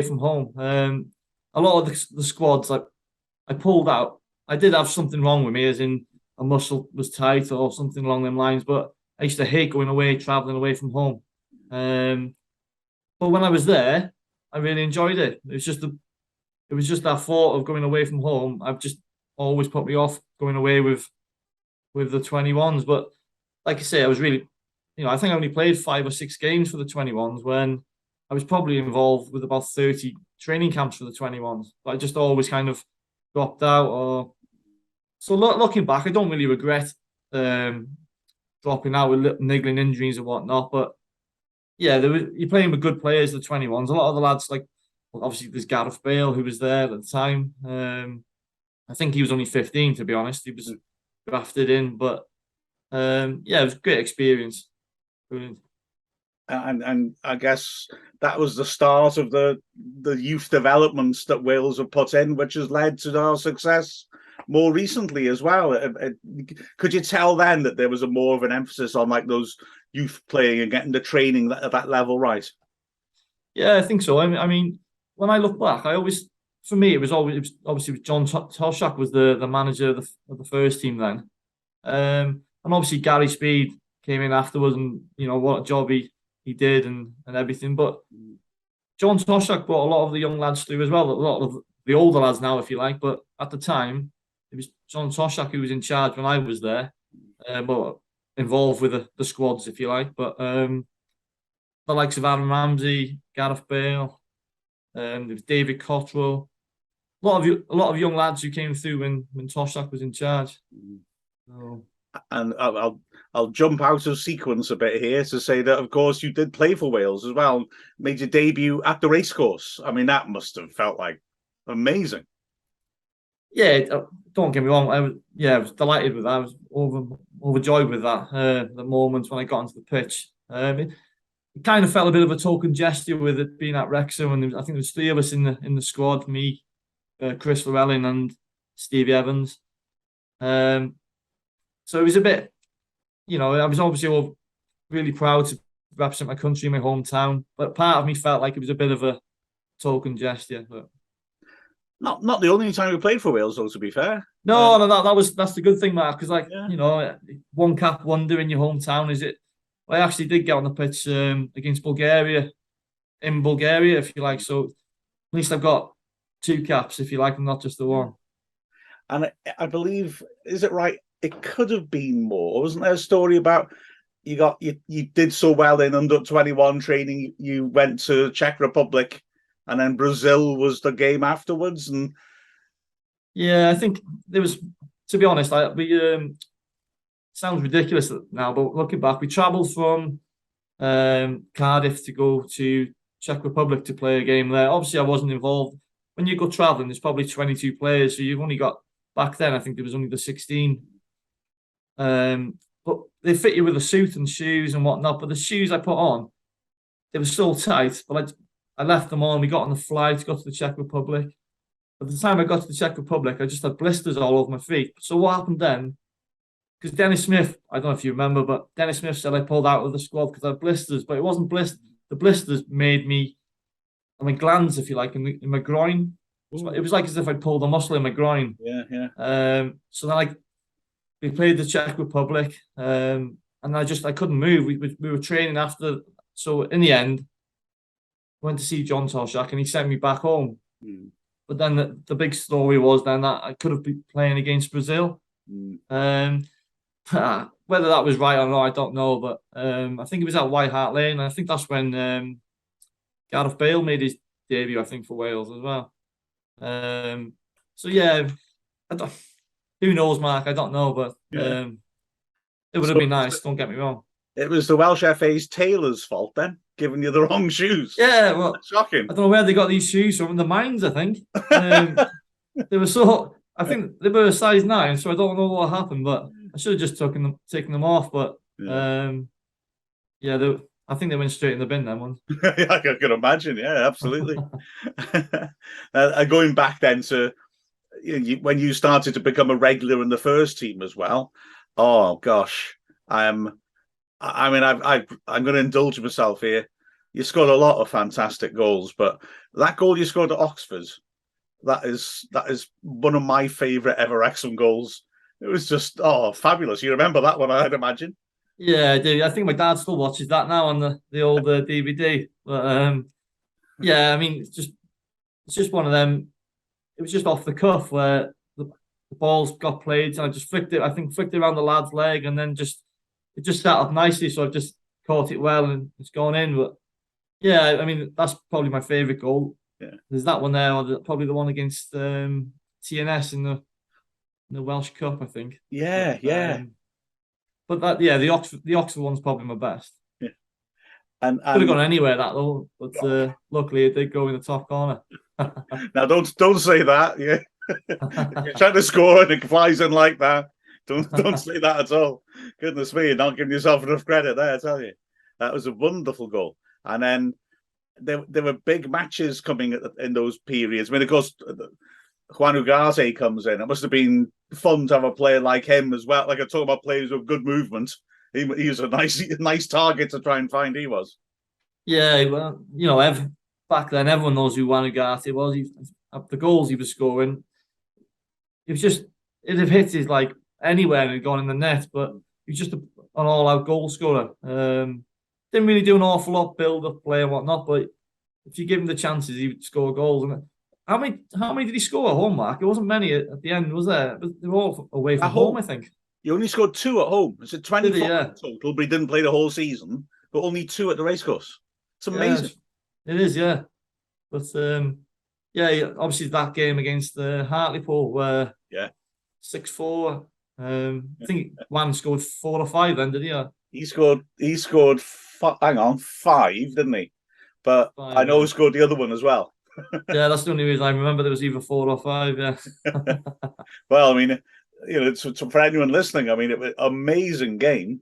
[SPEAKER 6] from home. A lot of the squads I pulled out, I did have something wrong with me, as in a muscle was tight or something along them lines. But I used to hate going away, traveling away from home. But when I was there, I really enjoyed it. It was just that thought of going away from home. I've just always put me off going away with the 21s. But like I say, I was really, I think I only played 5 or 6 games for the 21s when I was probably involved with about 30 training camps for the 21s. But I just always kind of dropped out. So looking back, I don't really regret dropping out with niggling injuries and whatnot. But yeah, you're playing with good players, the 21s. A lot of the lads, like, obviously there's Gareth Bale, who was there at the time. I think he was only 15, to be honest. He was drafted in, but it was a great experience. Brilliant.
[SPEAKER 4] And I guess that was the start of the youth developments that Wales have put in, which has led to our success more recently as well. Could you tell then that there was more of an emphasis on like those youth playing and getting the training at that level right? Yeah,
[SPEAKER 6] I think so. I mean, when I look back, for me, it was obviously John Toshak was the manager of the first team then. And obviously Gary Speed came in afterwards, and what a job he did and everything. But John Toshak brought a lot of the young lads through as well, a lot of the older lads now, if you like. But at the time, it was John Toshak who was in charge when I was there, but involved with the squads, if you like. But the likes of Aaron Ramsey, Gareth Bale, there was David Cottrell, a lot of young lads who came through when Toshak was in charge. So.
[SPEAKER 4] And I'll jump out of sequence a bit here to say that, of course, you did play for Wales as well. Made your debut at the racecourse. I mean, that must have felt like amazing. Yeah,
[SPEAKER 6] don't get me wrong. I was delighted with that. I was overjoyed with that. The moment when I got onto the pitch, it kind of felt a bit of a token gesture with it being at Wrexham, and I think there was 3 of us in the squad: me, Chris Llewellyn, and Stevie Evans. So it was a bit, I was obviously really proud to represent my country, my hometown, but part of me felt like it was a bit of a token gesture. But
[SPEAKER 4] not the only time we played for Wales, though, to be fair.
[SPEAKER 6] No, that's the good thing, Mark, because one cap wonder in your hometown. I actually did get on the pitch against Bulgaria, in Bulgaria, if you like. So at least I've got 2 caps, if you like, and not just the one.
[SPEAKER 4] And I believe, is it right? It could have been more. Wasn't there a story about you did so well in under-21 training, you went to Czech Republic and then Brazil was the game afterwards. And
[SPEAKER 6] yeah, I think there was. To be honest, sounds ridiculous now, but looking back, we travelled from Cardiff to go to Czech Republic to play a game there. Obviously, I wasn't involved. When you go travelling, there's probably 22 players, so you've only got, back then, I think there was only the 16. But they fit you with a suit and shoes and whatnot. But the shoes I put on, they were so tight. But I left them on. We got on the flight, got to the Czech Republic. By the time I got to the Czech Republic, I just had blisters all over my feet. So what happened then? Because Dennis Smith, I don't know if you remember, but Dennis Smith said I pulled out of the squad because I had blisters. But it wasn't blisters. The blisters made me, my glands, if you like, in my groin. It was like as if I pulled a muscle in my groin.
[SPEAKER 4] Yeah.
[SPEAKER 6] So then we played the Czech Republic, and I couldn't move. We were training after. So in the end, I went to see John Toshak, and he sent me back home. But then the big story was then that I could have been playing against Brazil. Whether that was right or not, I don't know. But I think it was at White Hart Lane. I think that's when Gareth Bale made his debut, I think, for Wales as well. So yeah, who knows, Mark? I don't know, but it would have been nice. Don't get me wrong. It
[SPEAKER 4] was the Welsh FA's tailor's fault then, giving you the wrong shoes.
[SPEAKER 6] Yeah, well,
[SPEAKER 4] that's shocking.
[SPEAKER 6] I don't know where they got these shoes from. The mines, I think. They were I think they were a size 9, so I don't know what happened, but I should have just taken them off. But I think they went straight in the bin then. One.
[SPEAKER 4] I can imagine. Yeah, absolutely. Going back then to when you started to become a regular in the first team as well. Oh gosh, I'm going to indulge myself here. You scored a lot of fantastic goals, but that goal you scored at Oxford, that is one of my favourite ever Wrexham goals. It was just fabulous. You remember that one, I'd imagine.
[SPEAKER 6] Yeah, I do. I think my dad still watches that now on the old DVD. But yeah, I mean, it's just one of them. It was just off the cuff where the balls got played, and I just flicked it around the lad's leg, and then it just sat up nicely, so I just caught it well and it's gone in. But yeah, I mean, that's probably my favourite goal.
[SPEAKER 4] Yeah.
[SPEAKER 6] There's that one there, or probably the one against TNS in the Welsh Cup, I think.
[SPEAKER 4] Yeah,
[SPEAKER 6] but that, yeah, the Oxford one's probably my best.
[SPEAKER 4] Yeah. And
[SPEAKER 6] could have gone anywhere that though, but luckily it did go in the top corner.
[SPEAKER 4] Now don't say that. Yeah, if you're trying to score and it flies in like that. Don't say that at all. Goodness me, you're not giving yourself enough credit there, I tell you. That was a wonderful goal. And then there were big matches coming in those periods. I mean, of course, Juan Ugarte comes in. It must have been fun to have a player like him as well. Like I talk about players with good movement. He was a nice target to try and find. He was.
[SPEAKER 6] Yeah, well, back then everyone knows who Juan Ugarte was. The goals he was scoring, it'd have hit his like anywhere and gone in the net, but he was just an all-out goal scorer. Didn't really do an awful lot build-up play and whatnot, but if you give him the chances, he would score goals. And how many did he score at home, Mark? It wasn't many at the end, was there? They were all away from home, I think.
[SPEAKER 4] He only scored 2 at home. It's a 24 total, but he didn't play the whole season. But only 2 at the racecourse. It's amazing.
[SPEAKER 6] Yeah, it is, yeah. But obviously that game against Hartlepool, where 6-4. I think Juan scored 4 or 5 then, did he?
[SPEAKER 4] He scored 5, didn't he? But 5, I know he scored the other one as well.
[SPEAKER 6] Yeah, that's the only reason I remember there was either 4 or 5, yeah.
[SPEAKER 4] Well, I mean, for anyone listening, I mean, it was an amazing game.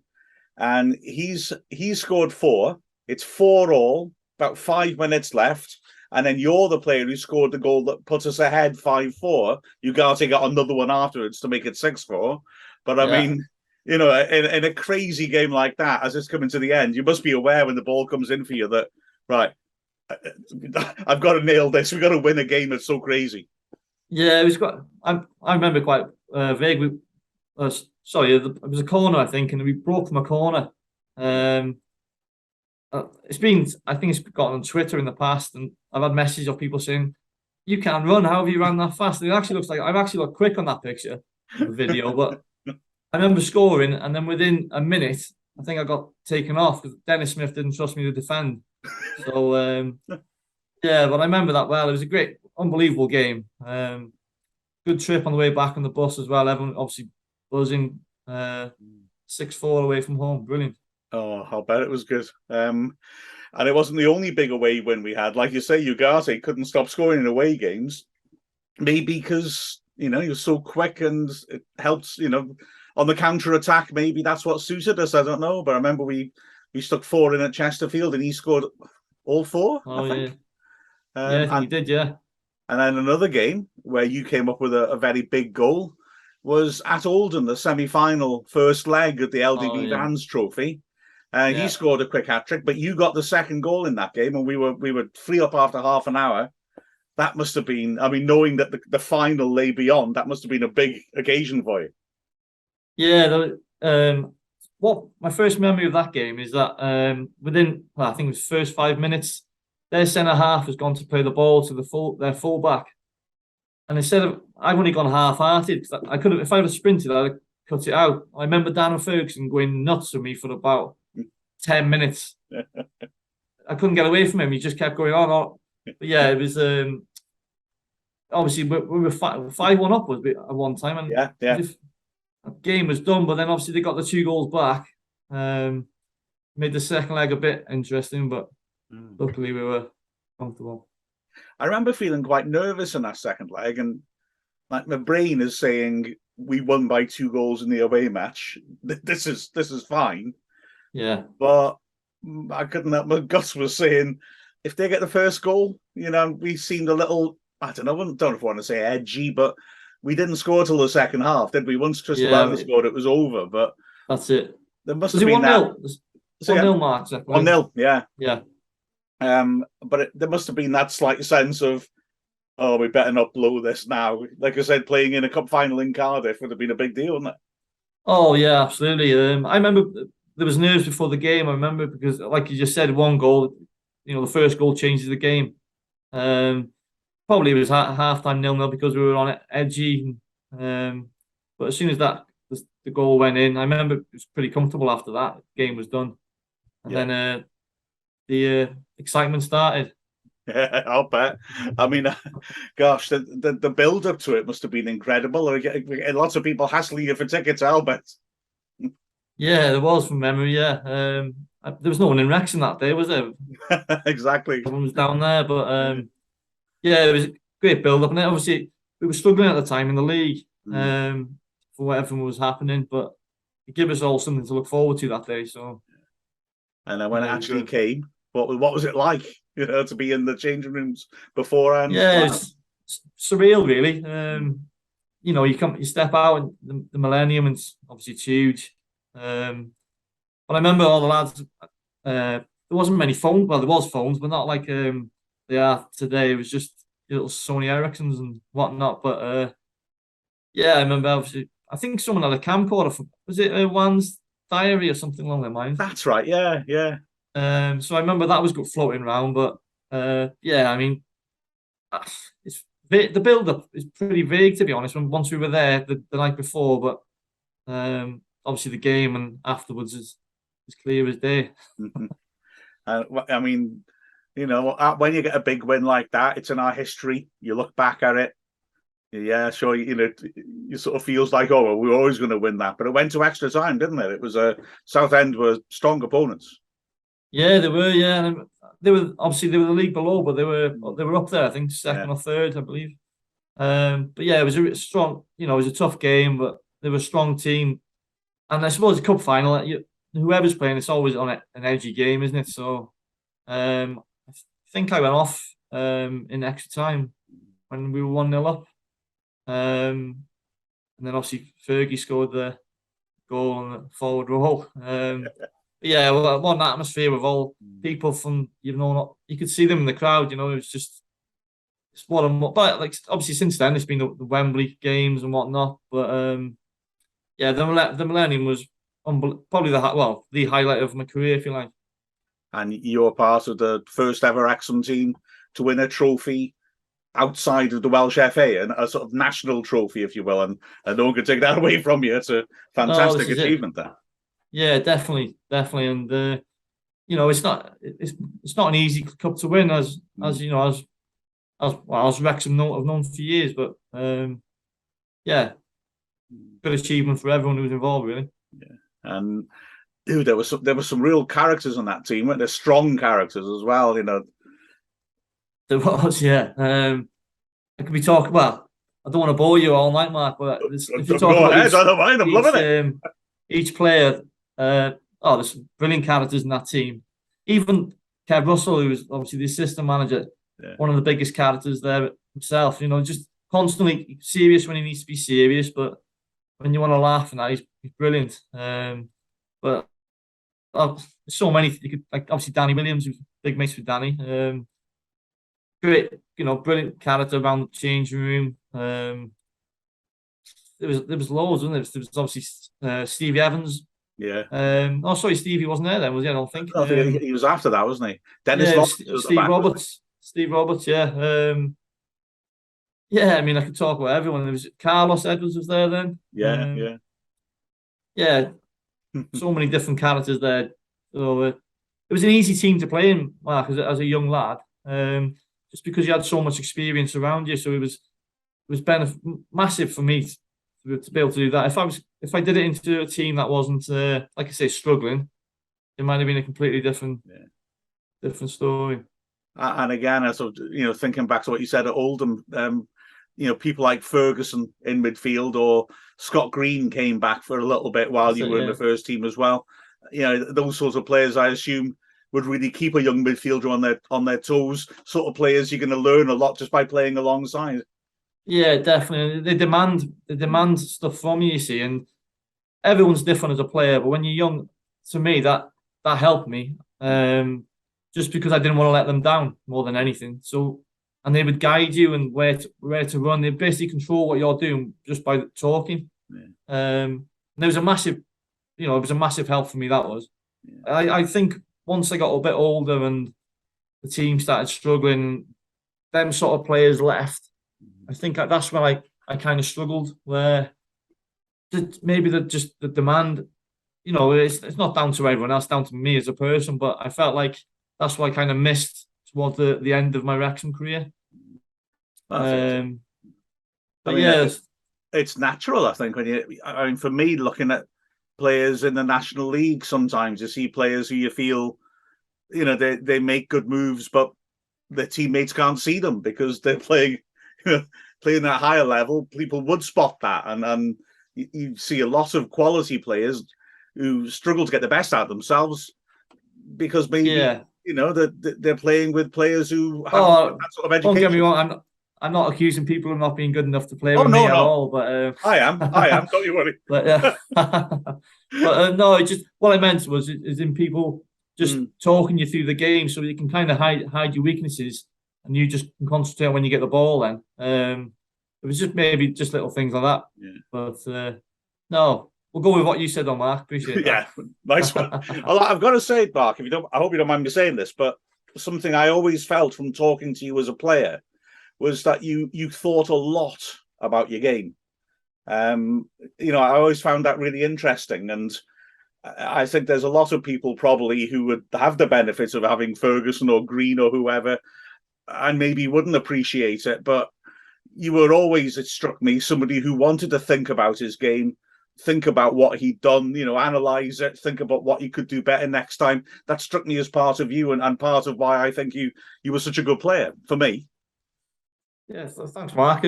[SPEAKER 4] And he's scored 4. It's 4 all, about 5 minutes left. And then you're the player who scored the goal that put us ahead 5-4. Ugarte got another one afterwards to make it 6-4. But I mean, in a crazy game like that, as it's coming to the end, you must be aware when the ball comes in for you that, right, I've got to nail this. We've got to win a game that's so crazy. Yeah,
[SPEAKER 6] it was quite. I remember quite vaguely. It was a corner, I think, and we broke from a corner. I think it's got on Twitter in the past, and I've had messages of people saying, "You can't run. How have you ran that fast?" And it actually looks like I've actually looked quick on that picture, the video. But I remember scoring, and then within a minute, I think I got taken off because Dennis Smith didn't trust me to defend. So Yeah, but I remember that well. It was a great, unbelievable game. Good trip on the way back on the bus as well. Everyone obviously buzzing. 6-4 away from home. Brilliant.
[SPEAKER 4] Oh, I'll bet it was good. And it wasn't the only big away win we had. Like you say, Ugarte couldn't stop scoring in away games. Maybe because, he was so quick and it helped, on the counter-attack. Maybe that's what suited us. I don't know. But I remember we stuck 4 in at Chesterfield and he scored all 4, I think.
[SPEAKER 6] Yeah, he did, yeah.
[SPEAKER 4] And then another game where you came up with a very big goal was at Oldham, the semi-final first leg of the LDB Vans Trophy. He scored a quick hat-trick, but you got the second goal in that game, and we were 3 up after half an hour. That must have been, knowing that the final lay beyond, that must have been a big occasion for you.
[SPEAKER 6] Yeah, what my first memory of that game is that within, I think it was first 5 minutes, their centre half has gone to play the ball to their full back, and instead of, I've only gone half-hearted. I could have, if I had sprinted, I'd have cut it out. I remember Daniel Ferguson going nuts with me for about 10 minutes. I couldn't get away from him. He just kept going on. But yeah, it was obviously we were 5-1 up at one time, and the game was done. But then obviously they got the 2 goals back. Made the second leg a bit interesting, but luckily we were comfortable.
[SPEAKER 4] I remember feeling quite nervous in that second leg, and like my brain is saying we won by 2 goals in the away match. This is fine.
[SPEAKER 6] Yeah,
[SPEAKER 4] but I couldn't help my guts was saying if they get the first goal, we seemed a little, I don't know if I want to say edgy, but we didn't score till the second half, did we? Once Crystal Palace scored, it was over. But
[SPEAKER 6] that's it.
[SPEAKER 4] There must have been
[SPEAKER 6] 1-0. 1-0 mark.
[SPEAKER 4] 1-0, yeah.
[SPEAKER 6] Yeah.
[SPEAKER 4] But there must have been that slight sense of, oh, we better not blow this now. Like I said, playing in a cup final in Cardiff would have been a big deal, wouldn't it?
[SPEAKER 6] Oh, yeah, absolutely. I remember there was nerves before the game. I remember because, like you just said, 1 goal, the first goal changes the game. Probably it was half-time 0-0 because we were on it edgy. But as soon as the goal went in, I remember it was pretty comfortable after that. The game was done. And then the excitement started.
[SPEAKER 4] Yeah, I'll bet. Gosh, the build-up to it must have been incredible. Lots of people hassling you for tickets, I'll bet.
[SPEAKER 6] Yeah, there was from memory, yeah. There was no one in Wrexham that day, was there?
[SPEAKER 4] Exactly.
[SPEAKER 6] Everyone was down there, but it was a great build-up. And obviously, we were struggling at the time in the league for whatever was happening, but it gave us all something to look forward to that day. So,
[SPEAKER 4] and then when it actually came, what was it like, to be in the changing rooms beforehand?
[SPEAKER 6] Yeah, it's surreal, really. You step out in the Millennium, and obviously it's huge. But I remember all the lads. There wasn't many phones. Well, there was phones, but not like they are today. It was just little Sony Ericssons and whatnot. But I remember obviously. I think someone had a camcorder. Was it Juan's diary or something along their lines?
[SPEAKER 4] That's right. Yeah.
[SPEAKER 6] So I remember that was floating around. But it's the build-up is pretty vague, to be honest. Once we were there the night before, but obviously the game and afterwards is clear as day.
[SPEAKER 4] When you get a big win like that, it's in our history. You look back at it. Yeah, sure. You sort of feels like, oh, well, we're always going to win that. But it went to extra time, didn't it? It was Southend were strong opponents.
[SPEAKER 6] Yeah, they were. Yeah, they were the league below, but they were up there. I think second or third, I believe. But yeah, it was a strong. It was a tough game, but they were a strong team. And I suppose the cup final, whoever's playing, it's always on an edgy game, isn't it? So I think I went off in extra time when we were 1-0 up. And then obviously Fergie scored the goal on the forward roll. What an atmosphere with all people from, you could see them in the crowd, it was just, but like obviously since then it's been the Wembley games and whatnot, but the Millennium was probably the highlight of my career, if you like.
[SPEAKER 4] And you were part of the first ever Wrexham team to win a trophy outside of the Welsh FA, and a sort of national trophy, if you will, and no one could take that away from you. It's a fantastic achievement there.
[SPEAKER 6] Yeah, definitely. And it's not an easy cup to win, as you know, as Wrexham have known for years. But yeah, good achievement for everyone who was involved, really.
[SPEAKER 4] Yeah, and dude, there were some real characters on that team, weren't there? Strong characters as well, you know.
[SPEAKER 6] There was, yeah. I could be talking. Well, I don't want to bore you all night, Mark, but if you talk
[SPEAKER 4] Go
[SPEAKER 6] about
[SPEAKER 4] ahead, I don't mind. I'm loving it.
[SPEAKER 6] Each player, there's some brilliant characters in that team. Even Kev Russell, who was obviously the assistant manager, one of the biggest characters there himself. You know, just constantly serious when he needs to be serious, but when you want to laugh and that, he's brilliant. But so many. You could, like, obviously Danny Williams, who's big mates with Danny. Great, brilliant character around the changing room. There was loads, wasn't there? There was obviously Stevie Evans.
[SPEAKER 4] Yeah.
[SPEAKER 6] Sorry, Stevie wasn't there then, was he? I don't think.
[SPEAKER 4] I think he was after that, wasn't he? Dennis
[SPEAKER 6] Steve Roberts. Steve Roberts, yeah. Yeah, I mean, I could talk about everyone. There was Carlos Edwards was there then. Yeah. So many different characters there. So it was an easy team to play in, Mark, as a young lad. Just because you had so much experience around you, so it was massive for me to be able to do that. If I did it into a team that wasn't like I say, struggling, it might have been a completely different story.
[SPEAKER 4] And again, I sort of, thinking back to what you said at Oldham, people like Ferguson in midfield, or Scott Green came back for a little bit while you were in the first team as well. Those sorts of players, I assume, would really keep a young midfielder on their toes. Sort of players you're going to learn a lot just by playing alongside.
[SPEAKER 6] Yeah, definitely. They demand stuff from you see, and everyone's different as a player. But when you're young, to me, that helped me. Just because I didn't want to let them down more than anything. So, and they would guide you and where to run. They basically control what you're doing just by talking. Yeah. And there was a massive, it was a massive help for me. That was. Yeah. I think once I got a bit older and the team started struggling, them sort of players left. I think that's when I kind of struggled. Where maybe the demand, it's not down to everyone else, down to me as a person. But I felt like that's what I kind of missed towards the end of my Wrexham career.
[SPEAKER 4] It's natural, I think. For me, looking at players in the National League, sometimes you see players who you feel, they make good moves, but their teammates can't see them because they're playing at a higher level. People would spot that, and you see a lot of quality players who struggle to get the best out of themselves because maybe they're playing with players who have that sort of education.
[SPEAKER 6] Don't get me wrong, I'm not accusing people of not being good enough to play with me at all. But
[SPEAKER 4] I am. Don't you worry.
[SPEAKER 6] But no, just what I meant was is in people just talking you through the game, so you can kind of hide your weaknesses, and you just can concentrate when you get the ball. Then it was just maybe just little things like that. Yeah. But no. We'll go with what you said on Mark. Appreciate that.
[SPEAKER 4] Yeah, nice one. I've got to say, Mark, I hope you don't mind me saying this, but something I always felt from talking to you as a player was that you thought a lot about your game. I always found that really interesting, and I think there's a lot of people probably who would have the benefits of having Ferguson or Green or whoever, and maybe wouldn't appreciate it. But you were always, it struck me, somebody who wanted to think about his game. Think about what he'd done, analyze it, think about what he could do better next time. That struck me as part of you and part of why I think you were such a good player, for me.
[SPEAKER 6] Yeah, thanks, Mark.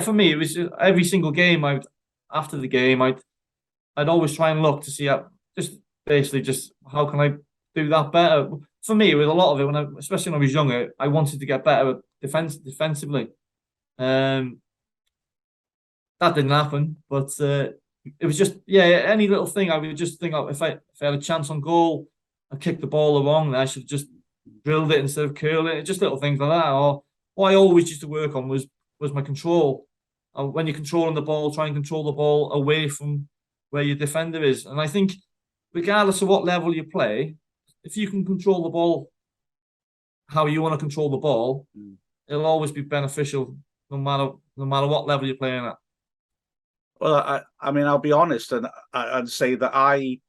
[SPEAKER 6] For me, it was every single game. After the game, I'd always try and look to see how how can I do that better. For me, with a lot of it, especially when I was younger, I wanted to get better defensively. That didn't happen, but it was just any little thing. I would just think, if I had a chance on goal, I kicked the ball along, and I should have just drilled it instead of curling it. Just little things like that. Or what I always used to work on was my control. When you're controlling the ball, try and control the ball away from where your defender is. And I think, regardless of what level you play, if you can control the ball how you want to control the ball, it'll always be beneficial, no matter what level you're playing at.
[SPEAKER 4] Well, I'll be honest, and I'd say that I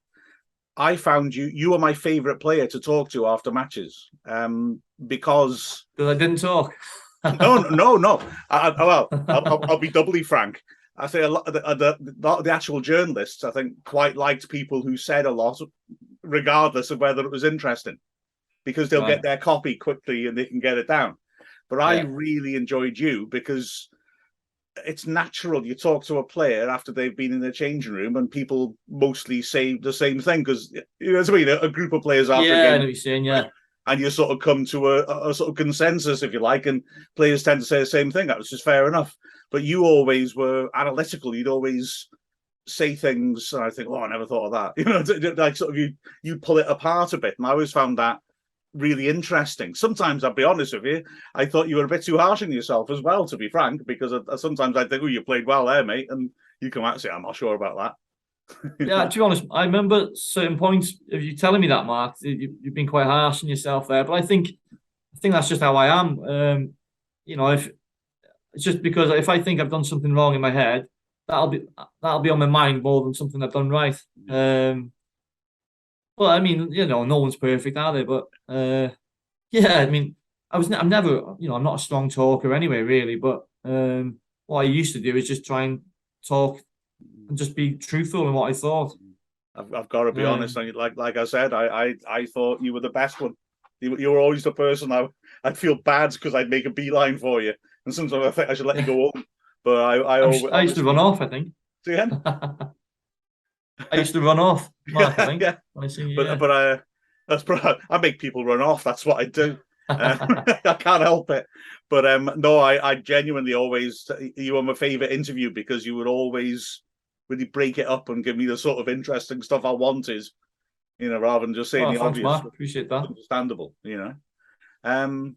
[SPEAKER 4] I found you were my favourite player to talk to after matches, because
[SPEAKER 6] I didn't talk.
[SPEAKER 4] no. I'll be doubly frank. I say a lot of the actual journalists, I think, quite liked people who said a lot, regardless of whether it was interesting, because they'll get their copy quickly and they can get it down. But I really enjoyed you because it's natural. You talk to a player after they've been in the changing room, and people mostly say the same thing because you know what I mean. A group of players after a game,
[SPEAKER 6] I know what you're saying,
[SPEAKER 4] and you sort of come to a sort of consensus, if you like, and players tend to say the same thing. That was just fair enough. But you always were analytical. You'd always say things, and I think, oh, I never thought of that. You know, like sort of you pull it apart a bit, and I always found that really interesting. Sometimes, I'll be honest with you, I thought you were a bit too harsh on yourself as well, to be frank, because sometimes I think, oh, you played well there, mate, and you come out and say, I'm not sure about that.
[SPEAKER 6] Yeah, to be honest, I remember certain points of you telling me that, Mark. You've been quite harsh on yourself there, but I think that's just how I am. You know, if it's just because if I think I've done something wrong in my head, that'll be on my mind more than something I've done right. Well, I mean, you know, no one's perfect, are they? But yeah, I mean, I'm never, you know, I'm not a strong talker anyway, really. But what I used to do is just try and talk and just be truthful in what I thought.
[SPEAKER 4] I've got to be honest. Like I said, I thought you were the best one. You were always the person I'd feel bad because I'd make a beeline for you, and sometimes I think I should let you go home. But
[SPEAKER 6] I used to run off, I think.
[SPEAKER 4] See again?
[SPEAKER 6] I used to run off, Mark, I think.
[SPEAKER 4] Yeah. I make people run off. That's what I do. I can't help it. But no, I genuinely always, you were my favourite interview because you would always really break it up and give me the sort of interesting stuff I wanted, you know, rather than just saying the obvious.
[SPEAKER 6] Mark. Appreciate that.
[SPEAKER 4] Understandable, you know.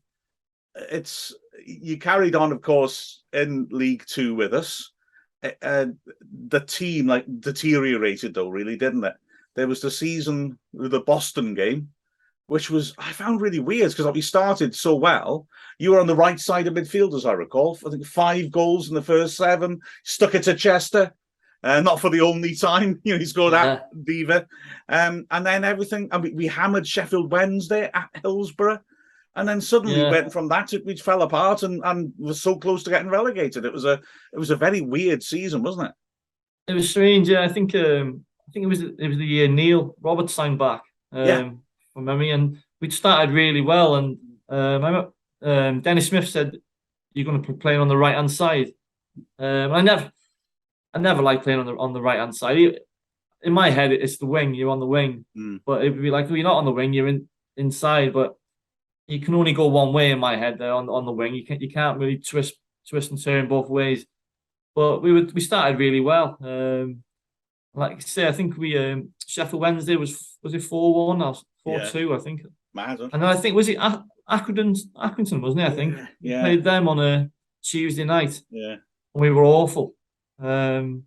[SPEAKER 4] You carried on, of course, in League Two with us. The team like deteriorated though, really, didn't it? There was the season with the Boston game, which was I found really weird because we started so well. You were on the right side of midfield, as I recall. I think 5 goals in the first 7. Stuck it to Chester, not for the only time. You know, he scored at Diva, and then everything. And we hammered Sheffield Wednesday at Hillsborough. And then suddenly went from that to which fell apart and was so close to getting relegated. It was a very weird season, wasn't it?
[SPEAKER 6] It was strange. Yeah, I think it was the year Neil Roberts signed back from memory, and we'd started really well. And I remember Dennis Smith said, "You're going to be playing on the right hand side." I never liked playing on the right hand side. In my head, it's the wing. You're on the wing, but it would be like, well, you're not on the wing. You're inside, but you can only go one way in my head there on the wing. You can't really twist and turn both ways. But we started really well. Like I say, I think we Sheffield Wednesday was it 4-1 or 4-2, I think.
[SPEAKER 4] Mad, huh?
[SPEAKER 6] And then I think was it Accrington, wasn't it? I think we played them on a Tuesday night.
[SPEAKER 4] Yeah,
[SPEAKER 6] and we were awful. 3 or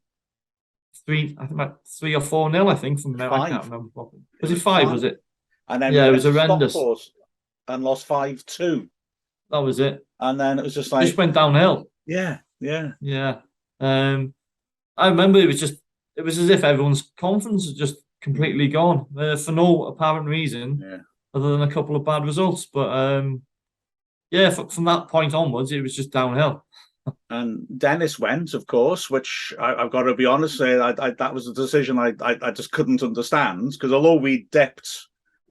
[SPEAKER 6] 4-0, I think from memory. I can't remember properly. Was it 5? Was it?
[SPEAKER 4] And then
[SPEAKER 6] it was horrendous.
[SPEAKER 4] And lost 5-2.
[SPEAKER 6] That was it.
[SPEAKER 4] And then it was just like...
[SPEAKER 6] Just went downhill.
[SPEAKER 4] Yeah.
[SPEAKER 6] I remember it was as if everyone's confidence had just completely gone for no apparent reason other than a couple of bad results. But from that point onwards, it was just downhill.
[SPEAKER 4] And Dennis went, of course, which I've got to be honest, say that was a decision I just couldn't understand, because although we dipped,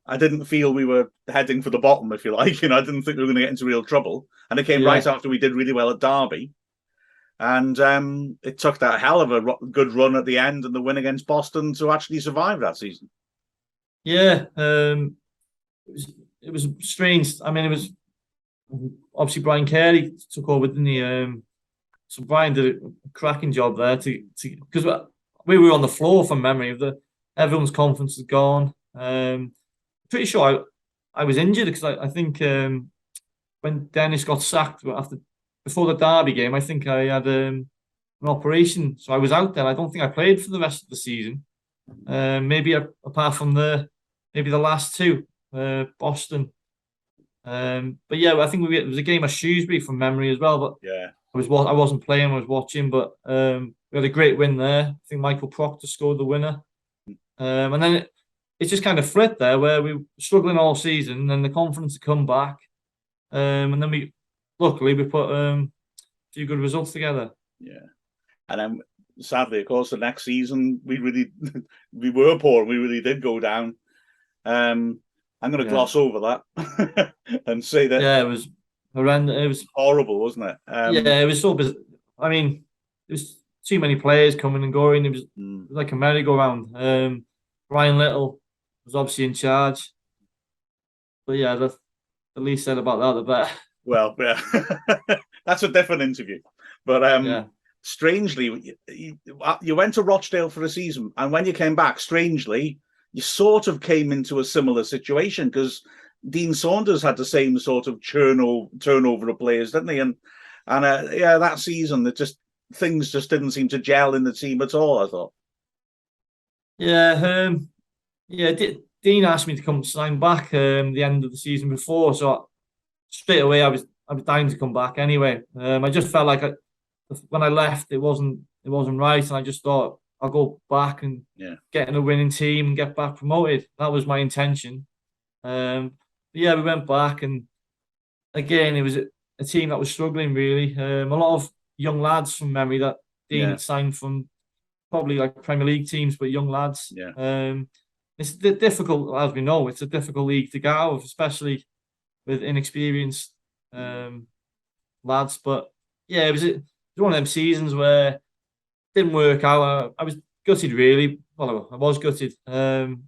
[SPEAKER 4] I didn't feel we were heading for the bottom, if you like. You know, I didn't think we were going to get into real trouble. And it came right after we did really well at Derby. And it took that hell of a good run at the end and the win against Boston to actually survive that season. Yeah,
[SPEAKER 6] it was strange. I mean, it was obviously Brian Carey took over, didn't he? So Brian did a cracking job there because we were on the floor from memory of everyone's confidence had gone. Pretty sure I was injured because I think when Dennis got sacked before the Derby game, I think I had an operation, so I was out there. I don't think I played for the rest of the season. Maybe apart from the last 2, Boston. But yeah, I think it was a game of Shrewsbury from memory as well. But I wasn't playing, I was watching. But we had a great win there. I think Michael Proctor scored the winner. And then it's just kind of flipped there where we were struggling all season, and then the confidence to come back, and then luckily we put a few good results together.
[SPEAKER 4] Yeah, and then sadly, of course, the next season we were poor. We really did go down. I'm going to gloss over that and say that
[SPEAKER 6] it was horrendous. It was
[SPEAKER 4] horrible, wasn't it?
[SPEAKER 6] It was so bizarre. I mean, there was too many players coming and going. It was like a merry-go-round. Ryan Little was obviously in charge, but yeah, the least said about that, the better.
[SPEAKER 4] Well, yeah, that's a different interview. But strangely, you went to Rochdale for a season, and when you came back, strangely, you sort of came into a similar situation because Dean Saunders had the same sort of turnover of players, didn't he? And that season, things just didn't seem to gel in the team at all, I thought.
[SPEAKER 6] Yeah, Dean asked me to come sign back the end of the season before, so straight away I was dying to come back anyway. I just felt like when I left, it wasn't right, and I just thought I'll go back and get in a winning team and get back promoted. That was my intention. We went back, and again, it was a team that was struggling really. A lot of young lads from memory that Dean had signed from probably like Premier League teams, but young lads. Yeah. It's difficult, as we know. It's a difficult league to get out of, especially with inexperienced lads. But yeah, it was one of them seasons where it didn't work out. I was gutted, really. Well, I was gutted. But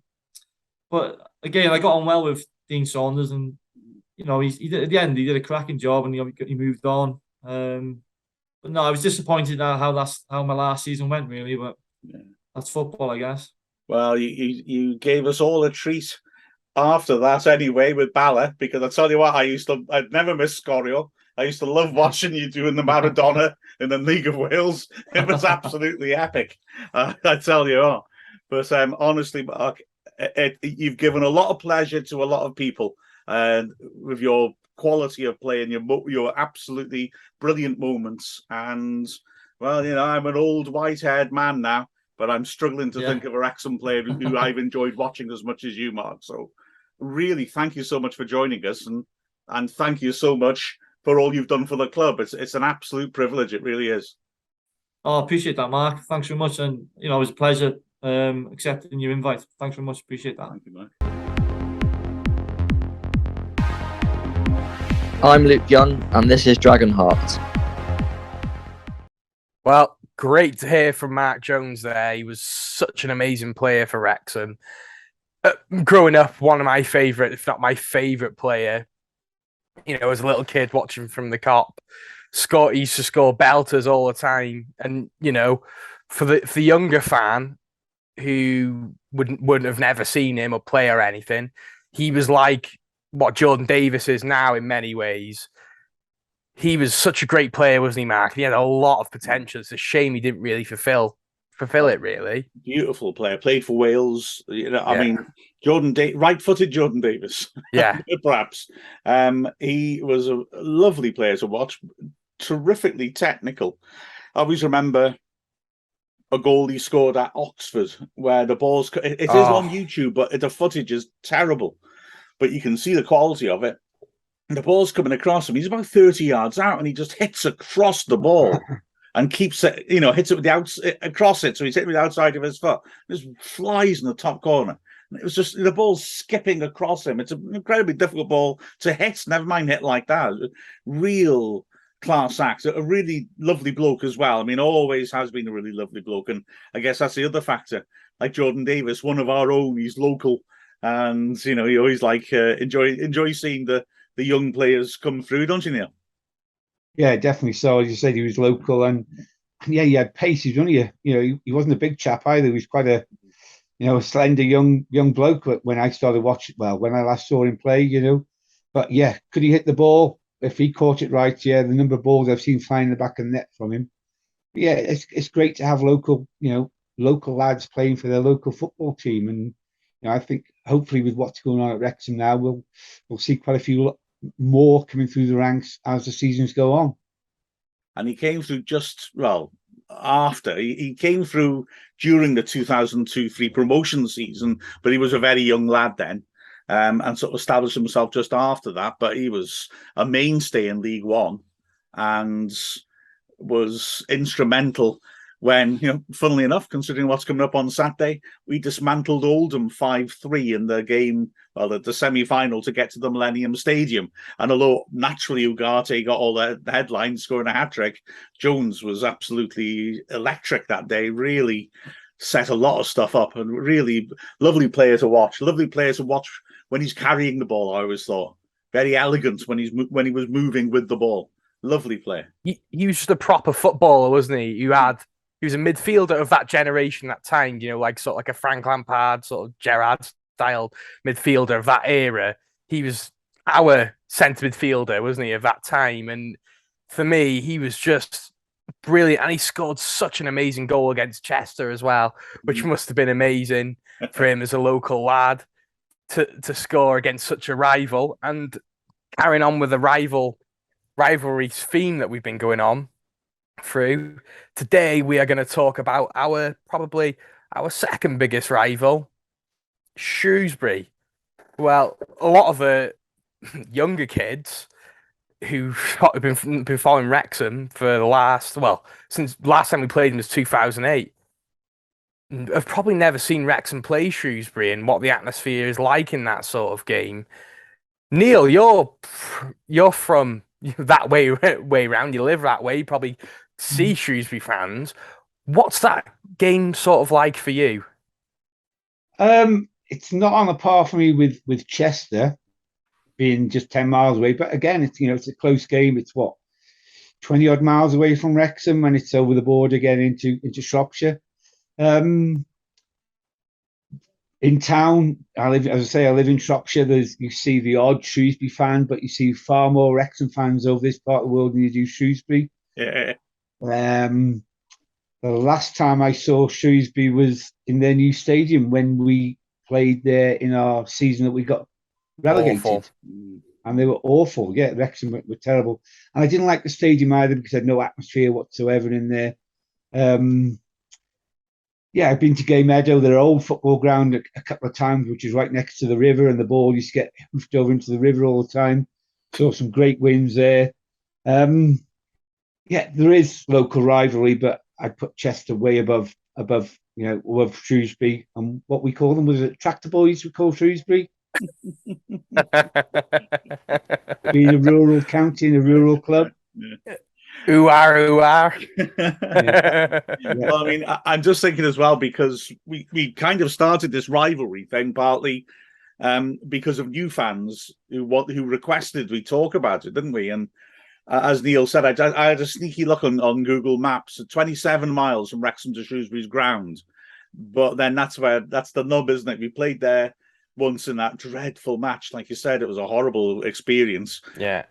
[SPEAKER 6] again, I got on well with Dean Saunders, and he did, at the end he did a cracking job, and he moved on. But no, I was disappointed at how my last season went, really. But that's football, I guess.
[SPEAKER 4] Well, you gave us all a treat after that anyway with Bala, because I tell you what, I'd never miss Scorio. I used to love watching you doing the Maradona in the League of Wales. It was absolutely epic. I tell you what. But honestly, Mark, you've given a lot of pleasure to a lot of people, and with your quality of play and your absolutely brilliant moments. And well, I'm an old white-haired man now, but I'm struggling to think of a Wrexham player who I've enjoyed watching as much as you, Mark. So really, thank you so much for joining us, and thank you so much for all you've done for the club. It's an absolute privilege. It really is.
[SPEAKER 6] Oh, I appreciate that, Mark. Thanks very much. And, it was a pleasure accepting your invite. Thanks very much. Appreciate that.
[SPEAKER 4] Thank you, Mark.
[SPEAKER 7] I'm Luke Young, and this is Dragonheart.
[SPEAKER 2] Well, great to hear from Mark Jones there. He was such an amazing player for Wrexham. Growing up, one of my favourite, if not my favourite player, as a little kid watching from the Cop. He used to score belters all the time. And, for the younger fan who wouldn't have never seen him or play or anything, he was like what Jordan Davis is now in many ways. He was such a great player, wasn't he, Mark? He had a lot of potential. It's a shame he didn't really fulfill it, really.
[SPEAKER 4] Beautiful player. Played for Wales. I mean, right-footed Jordan Davis.
[SPEAKER 2] Yeah.
[SPEAKER 4] Perhaps. He was a lovely player to watch. Terrifically technical. I always remember a goal he scored at Oxford where the ball's... It is on YouTube, but the footage is terrible. But you can see the quality of it. And the ball's coming across him. He's about 30 yards out, and he just hits across the ball and keeps it, hits it with across it. So he's hitting with the outside of his foot. Just flies in the top corner. And it was just the ball's skipping across him. It's an incredibly difficult ball to hit. Never mind hit like that. Real class act. A really lovely bloke as well. I mean, always has been a really lovely bloke. And I guess that's the other factor. Like Jordan Davis, one of our own. He's local. And, he always enjoy seeing the young players come through, don't you, Neil?
[SPEAKER 3] Yeah, definitely. So as you said, he was local, and he had pace. He's only he wasn't a big chap either. He was quite a slender young bloke when I started watching. Well, when I last saw him play, But yeah, could he hit the ball if he caught it right? Yeah, the number of balls I've seen flying in the back of the net from him. But yeah, it's great to have local lads playing for their local football team, and I think hopefully with what's going on at Wrexham now, we'll see quite a few more coming through the ranks as the seasons go on.
[SPEAKER 4] And he came through after. He came through during the 2002-03 promotion season, but he was a very young lad then, and sort of established himself just after that. But he was a mainstay in League One and was instrumental when, funnily enough, considering what's coming up on Saturday, we dismantled Oldham 5-3 in the game, the semi-final to get to the Millennium Stadium. And although naturally Ugarte got all the headlines, scoring a hat-trick, Jones was absolutely electric that day, really set a lot of stuff up, and really lovely player to watch. Lovely player to watch when he's carrying the ball, I always thought. Very elegant when he was moving with the ball. Lovely player.
[SPEAKER 2] He was just a proper footballer, wasn't he? He was a midfielder of that generation, that time, like sort of like a Frank Lampard, sort of Gerrard style midfielder of that era. He was our centre midfielder, wasn't he, of that time? And for me, he was just brilliant. And he scored such an amazing goal against Chester as well, which must have been amazing for him as a local lad to score against such a rival. And carrying on with the rivalry theme that we've been going on through, today we are going to talk about probably our second biggest rival, Shrewsbury. Well, a lot of the younger kids who've been following Wrexham for since last time we played them was 2008, have probably never seen Wrexham play Shrewsbury and what the atmosphere is like in that sort of game. Neil, you're from that way around. You live that way. You probably see Shrewsbury fans. What's that game sort of like for you?
[SPEAKER 3] It's not on a par for me with Chester being just 10 miles away. But again, it's a close game. It's 20 odd miles away from Wrexham, and it's over the border again into Shropshire. In town, I live in Shropshire. You see the odd Shrewsbury fan, but you see far more Wrexham fans over this part of the world than you do Shrewsbury.
[SPEAKER 4] Yeah.
[SPEAKER 3] The last time I saw Shrewsbury was in their new stadium when we played there in our season that we got relegated.
[SPEAKER 2] Awful.
[SPEAKER 3] And they were awful. Yeah, Wrexham were terrible. And I didn't like the stadium either because it had no atmosphere whatsoever in there. I've been to Gay Meadow, their old football ground, a couple of times, which is right next to the river, and the ball used to get hoofed over into the river all the time. Saw some great wins there. There is local rivalry, but I'd put Chester way above Shrewsbury. And what we call them, was it Tractor Boys we call Shrewsbury? Being a rural county and a rural club.
[SPEAKER 4] Yeah.
[SPEAKER 2] Ooh, are.
[SPEAKER 3] Yeah.
[SPEAKER 4] Well, I mean, I'm just thinking as well, because we kind of started this rivalry thing partly because of new fans who requested we talk about it, didn't we? And as Neil said, I had a sneaky look on Google Maps, 27 miles from Wrexham to Shrewsbury's ground. But then that's the nub, isn't it? We played there once in that dreadful match. Like you said, it was a horrible experience.
[SPEAKER 2] Yeah.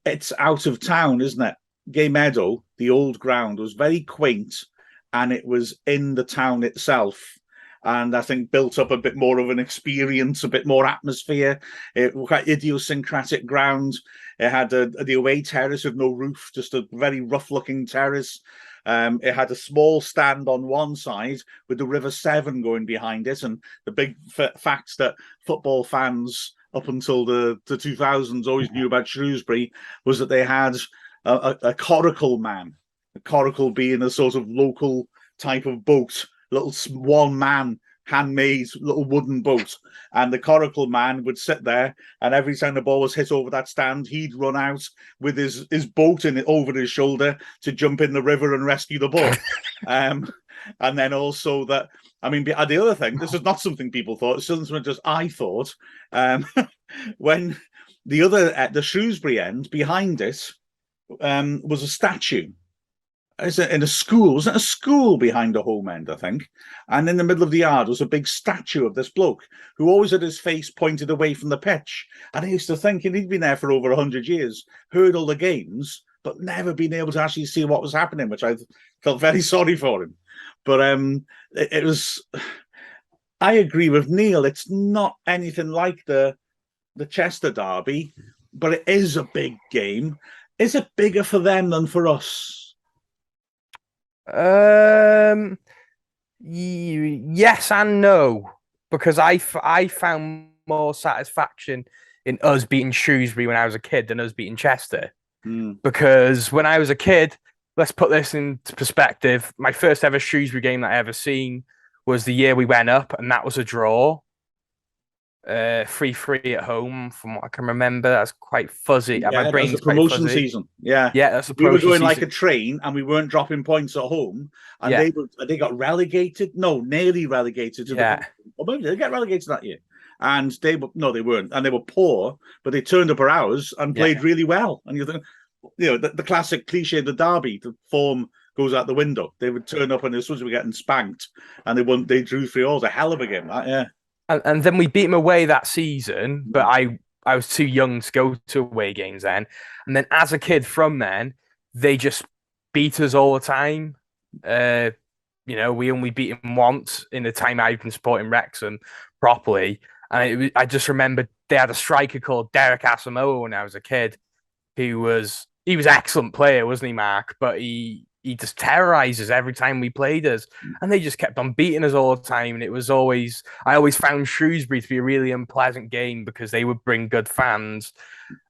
[SPEAKER 4] It's out of town, isn't it? Gay Meadow, the old ground, was very quaint, and it was in the town itself. And I think built up a bit more of an experience, a bit more atmosphere. It was quite idiosyncratic ground. It had the away terrace with no roof, just a very rough-looking terrace. It had a small stand on one side with the River Severn going behind it. And the big fact that football fans up until the 2000s always knew about Shrewsbury was that they had a coracle man, a coracle being a sort of local type of boat, little one-man handmade little wooden boat. And the coracle man would sit there, and every time the ball was hit over that stand, he'd run out with his boat over his shoulder to jump in the river and rescue the ball. And then also that, I mean, the other thing, this is not something people thought, it's something just I thought, when the Shrewsbury end behind it was a statue. Is it in a school? Was it a school behind the home end, I think? And in the middle of the yard was a big statue of this bloke who always had his face pointed away from the pitch. And I used to think he'd been there for over 100 years, heard all the games, but never been able to actually see what was happening, which I felt very sorry for him. But it was... I agree with Neil. It's not anything like the Chester derby, but it is a big game. Is it bigger for them than for us?
[SPEAKER 2] Yes and no, because I found more satisfaction in us beating Shrewsbury when I was a kid than us beating Chester. Because when I was a kid, let's put this into perspective. My first ever Shrewsbury game that I ever seen was the year we went up, and that was a draw. 3-3 at home, from what I can remember. That's quite fuzzy.
[SPEAKER 4] Yeah,
[SPEAKER 2] My brain's
[SPEAKER 4] that's the promotion
[SPEAKER 2] quite fuzzy.
[SPEAKER 4] season. Yeah,
[SPEAKER 2] that's the
[SPEAKER 4] we were
[SPEAKER 2] promotion
[SPEAKER 4] going like
[SPEAKER 2] season.
[SPEAKER 4] a train, and we weren't dropping points at home. And they got relegated. No, nearly relegated to the. Or maybe they get relegated that year. And they weren't, and they were poor, but they turned up our hours and played really well. And you think, the classic cliche of the derby, the form goes out the window. They would turn up and as soon as we were getting spanked, and they drew 3-0. A hell of a game, that, yeah.
[SPEAKER 2] And then we beat them away that season, but I was too young to go to away games then. And then as a kid from then, they just beat us all the time. We only beat them once in the time I've been supporting Wrexham properly. And I just remember they had a striker called Derek Asamoah when I was a kid. He was an excellent player, wasn't he, Mark? But he just terrorizes every time we played us. And they just kept on beating us all the time. And I always found Shrewsbury to be a really unpleasant game because they would bring good fans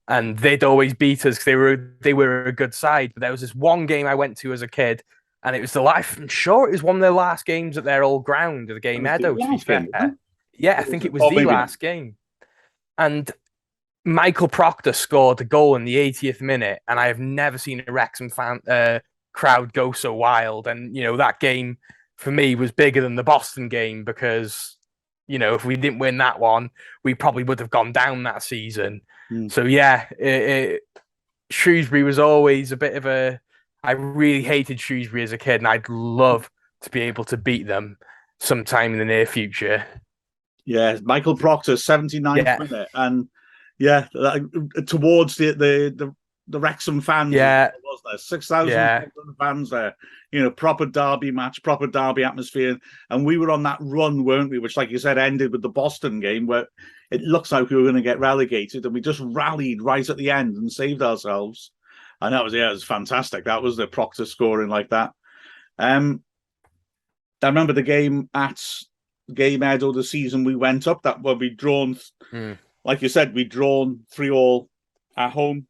[SPEAKER 2] and they'd always beat us because they were a good side. But there was this one game I went to as a kid, and it was I'm sure it was one of their last games at their old ground, the Game Meadow, to be fair. Yeah, I think it was the last game. And Michael Proctor scored a goal in the 80th minute, and I have never seen a Wrexham crowd go so wild. And that game for me was bigger than the Boston game because if we didn't win that one, we probably would have gone down that season. So Shrewsbury was always a bit of I really hated Shrewsbury as a kid, and I'd love to be able to beat them sometime in the near future.
[SPEAKER 4] Yeah, Michael Proctor, 79th minute, and towards the Wrexham fans, was there 6,000 fans there? Proper derby match, proper derby atmosphere, and we were on that run, weren't we? Which, like you said, ended with the Boston game, where it looks like we were going to get relegated, and we just rallied right at the end and saved ourselves. And that was it was fantastic. That was the Proctor scoring like that. I remember the game at Game Meadow, the season we went up, that where we'd drawn, like you said, we'd drawn 3-3 at home,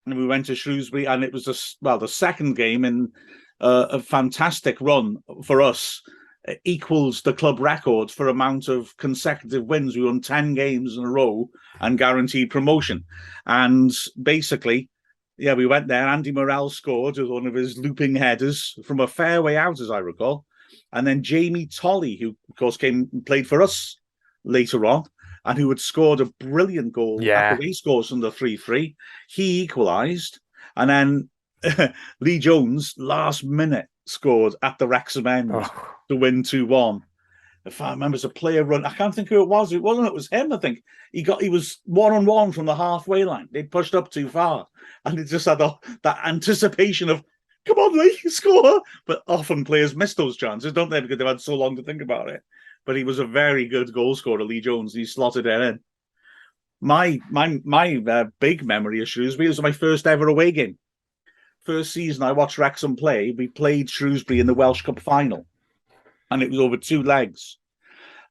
[SPEAKER 4] and we went to Shrewsbury, and it was the second game in a fantastic run for us. It equals the club record for amount of consecutive wins. We won 10 games in a row and guaranteed promotion. And basically, we went there. Andy Morrell scored with one of his looping headers from a fair way out, as I recall. And then Jamie Tolley, who, of course, came and played for us later on, and who had scored a brilliant goal after he scores from the 3-3. He equalised. And then Lee Jones, last minute, scored at the Wrexham end to win 2-1. If I remember, it's a player run. I can't think who it was. It was him, I think. He was 1-on-1 from the halfway line. They'd pushed up too far. And it just had that anticipation of, come on, Lee, score. But often players miss those chances, don't they? Because they've had so long to think about it. But he was a very good goal scorer, Lee Jones. He slotted it in. My big memory of Shrewsbury was my first ever away game. First season I watched Wrexham play, we played Shrewsbury in the Welsh Cup final. And it was over 2 legs.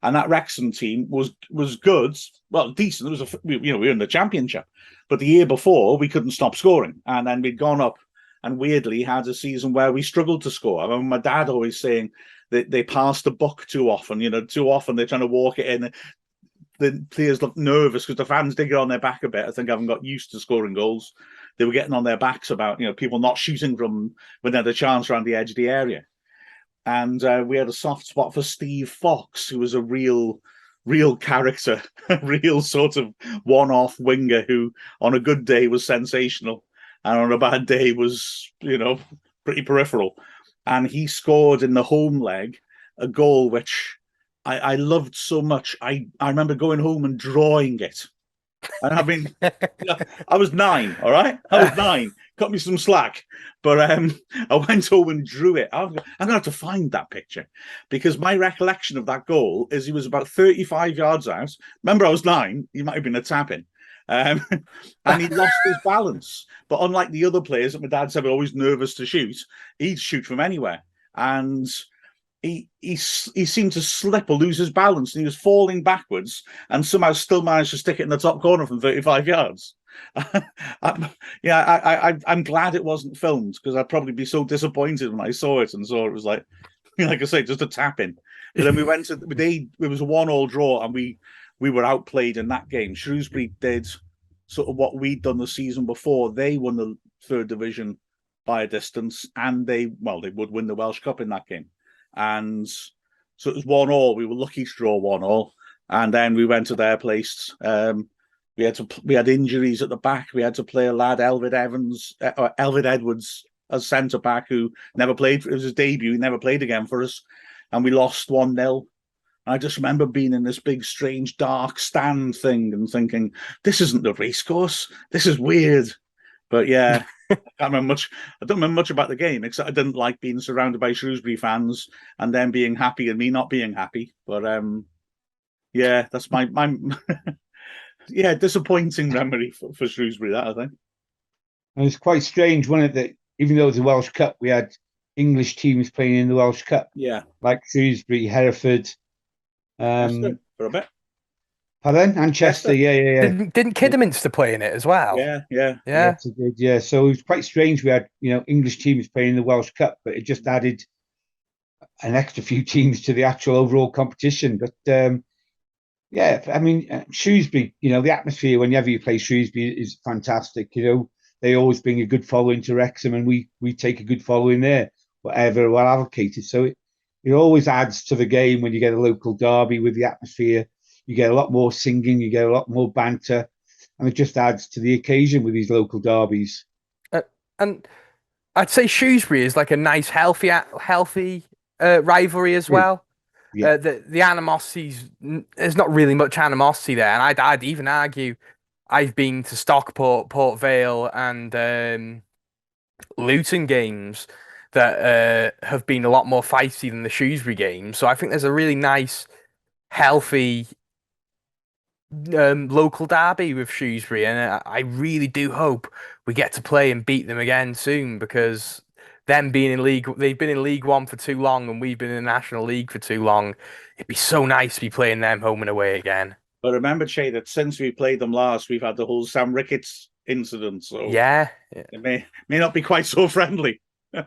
[SPEAKER 4] And that Wrexham team was good, well, decent. It was we were in the championship. But the year before, we couldn't stop scoring. And then we'd gone up and weirdly had a season where we struggled to score. I remember my dad always saying that they passed the buck too often. Too often they're trying to walk it in. The players look nervous because the fans did get on their back a bit. I think I haven't got used to scoring goals. They were getting on their backs about people not shooting from when they had a chance around the edge of the area. And we had a soft spot for Steve Fox, who was a real character, a real sort of one-off winger who on a good day was sensational and on a bad day was, pretty peripheral. And he scored in the home leg a goal which I loved so much. I remember going home and drawing it. And I mean, I was 9, all right? I was 9. Cut me some slack. But I went home and drew it. I'm going to have to find that picture because my recollection of that goal is he was about 35 yards out. Remember, I was 9. He might have been a tap-in. And he lost his balance. But unlike the other players that my dad said were always nervous to shoot, he'd shoot from anywhere. and he seemed to slip or lose his balance, and he was falling backwards, and somehow still managed to stick it in the top corner from 35 yards. I'm glad it wasn't filmed, because I'd probably be so disappointed when I saw it it was like I say, just a tap in. But then we went to it was a 1-1 draw, and we were outplayed in that game. Shrewsbury did sort of what we'd done the season before. They won the third division by a distance, and they would win the Welsh Cup in that game. And so it was 1-1. We were lucky to draw 1-1, and then we went to their place. We had injuries at the back. We had to play a lad, Elvid Edwards, as centre back, who never played. It was his debut. He never played again for us, and we lost 1-0. I just remember being in this big, strange, dark stand thing and thinking, "This isn't the racecourse. This is weird." But yeah. I don't remember much about the game, except I didn't like being surrounded by Shrewsbury fans and them being happy and me not being happy. But yeah, that's my disappointing memory for Shrewsbury, that I think.
[SPEAKER 3] And it's quite strange, wasn't it, that even though it was a Welsh Cup, we had English teams playing in the Welsh Cup.
[SPEAKER 4] Yeah.
[SPEAKER 3] Like Shrewsbury, Hereford.
[SPEAKER 4] For a bit.
[SPEAKER 3] Pardon? Manchester, yeah.
[SPEAKER 2] Didn't Kidderminster play in it as well?
[SPEAKER 4] Yeah.
[SPEAKER 3] Yes, it did, yeah. So it was quite strange. We had, English teams playing in the Welsh Cup, but it just added an extra few teams to the actual overall competition. But Shrewsbury, the atmosphere whenever you play Shrewsbury is fantastic. They always bring a good following to Wrexham, and we take a good following there, whatever well allocated. So it always adds to the game when you get a local derby with the atmosphere. You get a lot more singing, you get a lot more banter, and it just adds to the occasion with these local derbies.
[SPEAKER 2] And I'd say Shrewsbury is like a nice, healthy rivalry as well. Yeah. The animosities, there's not really much animosity there, and I'd even argue I've been to Stockport, Port Vale, and Luton games that have been a lot more feisty than the Shrewsbury games. So I think there's a really nice, healthy local derby with Shrewsbury, and I really do hope we get to play and beat them again soon, because them being in league, they've been in League One for too long, and we've been in the National League for too long. It'd be so nice to be playing them home and away again.
[SPEAKER 4] But remember, Chay, that since we played them last, we've had the whole Sam Ricketts incident. So
[SPEAKER 2] yeah.
[SPEAKER 4] It may not be quite so friendly.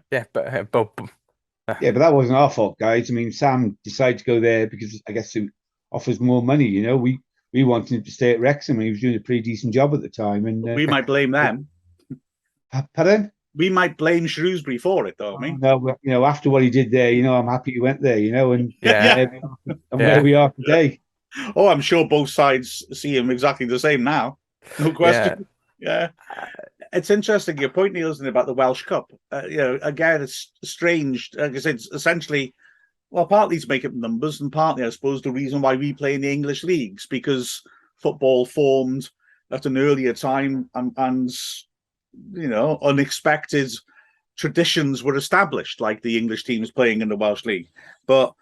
[SPEAKER 2] Yeah, but
[SPEAKER 3] yeah, but that wasn't our fault, guys. I mean, Sam decided to go there because I guess it offers more money. We wanted him to stay at Wrexham, and he was doing a pretty decent job at the time. And
[SPEAKER 4] we might blame them.
[SPEAKER 3] Pardon?
[SPEAKER 4] We might blame Shrewsbury for it, though.
[SPEAKER 3] No, after what he did there, I'm happy he went there. And where we are today.
[SPEAKER 4] Oh, I'm sure both sides see him exactly the same now. No question. Yeah. It's interesting. Your point, Neil, isn't it, about the Welsh Cup? Again, it's strange. Like I said, it's essentially, partly to make up numbers, and partly, I suppose, the reason why we play in the English leagues, because football formed at an earlier time, and unexpected traditions were established, like the English teams playing in the Welsh League. But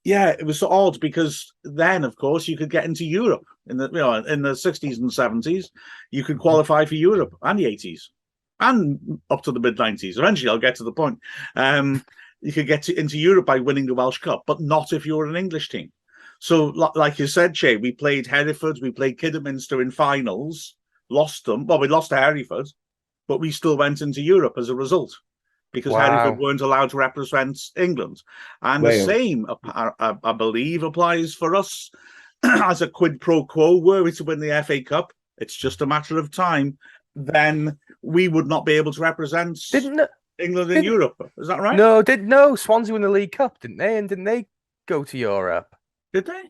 [SPEAKER 4] yeah, it was so odd, because then, of course, you could get into Europe in the 60s and 70s. You could qualify for Europe, and the 80s, and up to the mid 90s. Eventually, I'll get to the point. You could get into Europe by winning the Welsh Cup, but not if you're an English team. So, like you said, Chay, we played Hereford, we played Kidderminster in finals, lost them. Well, we lost to Hereford, but we still went into Europe as a result, because Hereford weren't allowed to represent England. And the same, I believe, applies for us as a quid pro quo. Were we to win the FA Cup, it's just a matter of time, then we would not be able to represent England in Europe. Is that right?
[SPEAKER 2] No, Swansea won the League Cup, didn't they? And didn't they go to Europe?
[SPEAKER 4] Did they?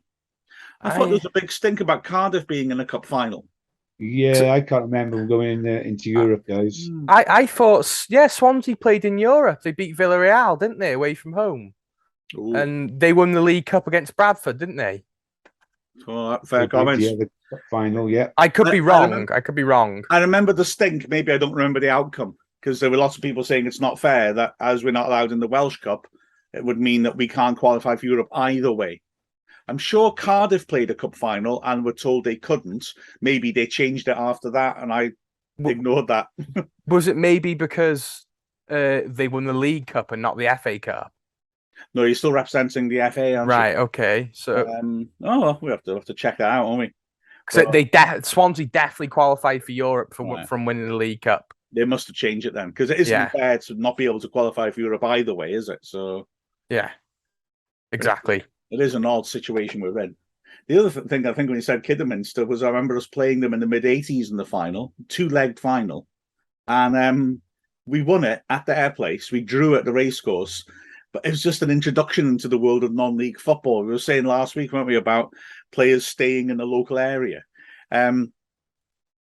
[SPEAKER 4] I thought there was a big stink about Cardiff being in a cup final.
[SPEAKER 3] Yeah, I can't remember going into Europe, guys.
[SPEAKER 2] I thought, Swansea played in Europe. They beat Villarreal, didn't they, away from home? Ooh. And they won the League Cup against Bradford, didn't they?
[SPEAKER 4] Well, fair comments.
[SPEAKER 3] Yeah, the cup final, yeah.
[SPEAKER 2] I could be wrong. I could be wrong.
[SPEAKER 4] I remember the stink. Maybe I don't remember the outcome, because there were lots of people saying it's not fair that, as we're not allowed in the Welsh Cup, it would mean that we can't qualify for Europe either way. I'm sure Cardiff played a cup final and were told they couldn't. Maybe they changed it after that, and I ignored that.
[SPEAKER 2] Was it maybe because they won the League Cup and not the FA Cup?
[SPEAKER 4] No, he's still representing the FA. Aren't you?
[SPEAKER 2] Right. Okay. So
[SPEAKER 4] we have to check that out, won't we?
[SPEAKER 2] because Swansea definitely qualified for Europe
[SPEAKER 4] Right.
[SPEAKER 2] from winning the League Cup.
[SPEAKER 4] They must have changed it then, because it isn't fair to not be able to qualify for Europe either way, is it? So
[SPEAKER 2] yeah, exactly.
[SPEAKER 4] It is an odd situation we're in. The other thing I think when you said Kidderminster was I remember us playing them in the mid-'80s in the final, 2-legged final, and we won it at their place. We drew at the racecourse, but it was just an introduction into the world of non-league football. We were saying last week, weren't we, about players staying in the local area.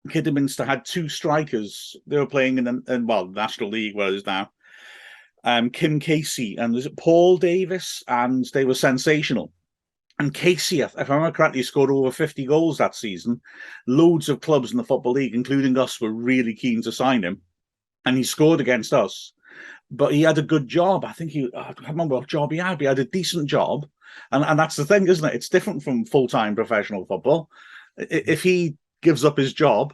[SPEAKER 4] Kidderminster had 2 strikers. They were playing in the National League, where it is now. Kim Casey and was it Paul Davis, and they were sensational. And Casey, if I remember correctly, scored over 50 goals that season. Loads of clubs in the Football League, including us, were really keen to sign him. And he scored against us. But he had a good job. I can't remember what job he had, but he had a decent job. And that's the thing, isn't it? It's different from full-time professional football. If he gives up his job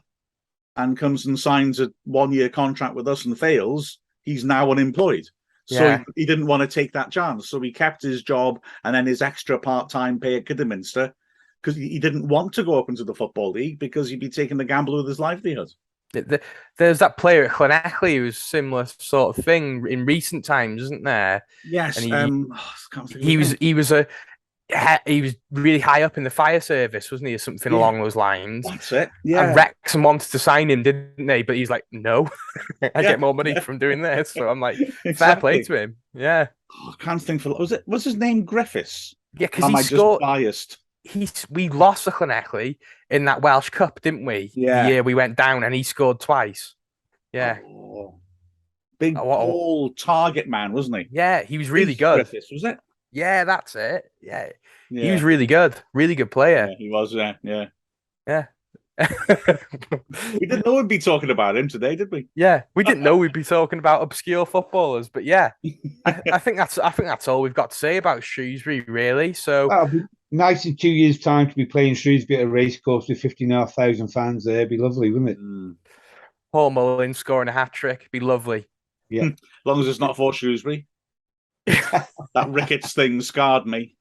[SPEAKER 4] and comes and signs a 1-year contract with us and fails, he's now unemployed. So he didn't want to take that chance. So he kept his job and then his extra part-time pay at Kidderminster because he didn't want to go up into the Football League because he'd be taking the gamble with his livelihood.
[SPEAKER 2] There's that player at Llanelli who's similar sort of thing in recent times, isn't there?
[SPEAKER 4] Yes.
[SPEAKER 2] And he was really high up in the fire service, wasn't he, or something along those lines?
[SPEAKER 4] That's it. Yeah.
[SPEAKER 2] And Wrexham wanted to sign him, didn't they? But he's like, no, I get more money from doing this. So I'm like, fair play to him. Yeah.
[SPEAKER 4] I can't think was his name Griffiths?
[SPEAKER 2] Yeah, because he scored.
[SPEAKER 4] Biased.
[SPEAKER 2] We lost to Llanelli in that Welsh Cup, didn't we?
[SPEAKER 4] Yeah.
[SPEAKER 2] The year we went down, and he scored twice. Yeah.
[SPEAKER 4] Big ball target man, wasn't he?
[SPEAKER 2] Yeah, he was really good.
[SPEAKER 4] Griffiths, was it?
[SPEAKER 2] Yeah, that's it. Yeah. He was really good. Really good player.
[SPEAKER 4] Yeah, he was, yeah.
[SPEAKER 2] Yeah.
[SPEAKER 4] We didn't know we'd be talking about him today, did we?
[SPEAKER 2] Yeah, we didn't know we'd be talking about obscure footballers, but yeah, I think that's all we've got to say about Shrewsbury, really. So
[SPEAKER 3] that'll be nice in 2 years' time to be playing Shrewsbury at a racecourse with 15,500 fans there. It'd be lovely, wouldn't it?
[SPEAKER 2] Paul Mullin scoring a hat trick, be lovely.
[SPEAKER 3] Yeah,
[SPEAKER 4] as long as it's not for Shrewsbury. That Ricketts thing scarred me.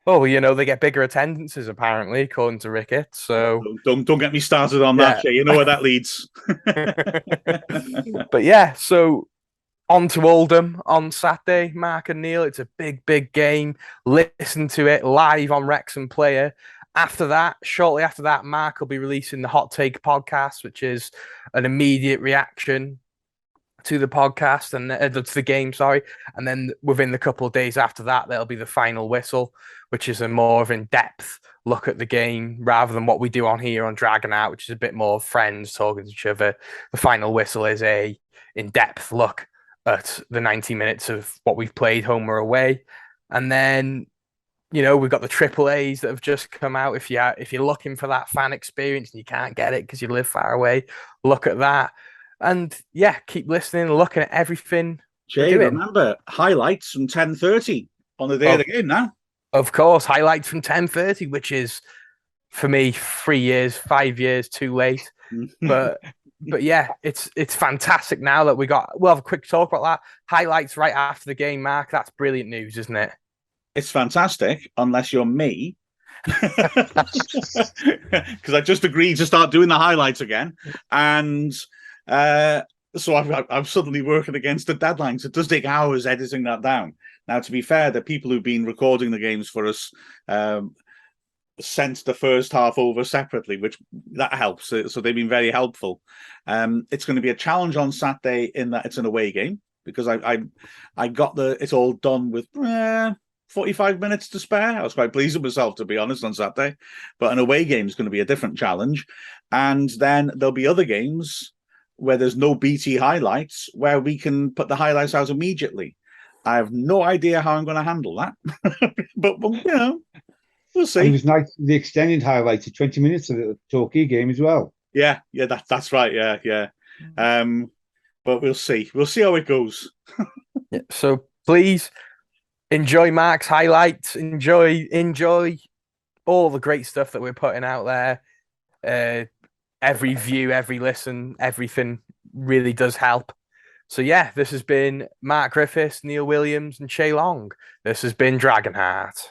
[SPEAKER 2] Oh, well, they get bigger attendances apparently, according to Ricketts. So
[SPEAKER 4] don't get me started on that, Jay. You know where that leads.
[SPEAKER 2] But yeah, so on to Oldham on Saturday, Mark and Neil. It's a big game. Listen to it live on Wrexham Player. Shortly after that, Mark will be releasing the Hot Take podcast, which is an immediate reaction to the podcast and to the game, and then within the couple of days after that, there'll be the final whistle, which is a more of in-depth look at the game rather than what we do on here on Dragonheart, which is a bit more friends talking to each other. The final whistle is a in-depth look at the 90 minutes of what we've played home or away, and then we've got the Triple A's that have just come out. If you're looking for that fan experience and you can't get it because you live far away, look at that. And yeah, keep listening and looking at everything.
[SPEAKER 4] Jay, remember, highlights from 10:30 on the day of the game now.
[SPEAKER 2] Of course, highlights from 10:30, which is, for me, 3 years, 5 years too late. But yeah, it's fantastic now that we'll have a quick talk about that. Highlights right after the game, Mark. That's brilliant news, isn't it?
[SPEAKER 4] It's fantastic, unless you're me. Because I just agreed to start doing the highlights again. And so I'm suddenly working against the deadlines. It does take hours editing that down. Now, to be fair, the people who've been recording the games for us sent the first half over separately, which that helps. So they've been very helpful. It's going to be a challenge on Saturday in that it's an away game because I got it's all done with 45 minutes to spare. I was quite pleased with myself, to be honest, on Saturday. But an away game is going to be a different challenge. And then there'll be other games where there's no BT highlights, where we can put the highlights out immediately. I have no idea how I'm going to handle that. But, we'll see.
[SPEAKER 3] And it was nice, the extended highlights of 20 minutes of the Torquay game as well.
[SPEAKER 4] Yeah, that's right. Yeah. But we'll see. We'll see how it goes.
[SPEAKER 2] Yeah, so please enjoy Mark's highlights. Enjoy all the great stuff that we're putting out there. Every view, every listen, everything really does help. So yeah, this has been Mark Griffiths, Neil Williams, and Chay Long. This has been Dragonheart.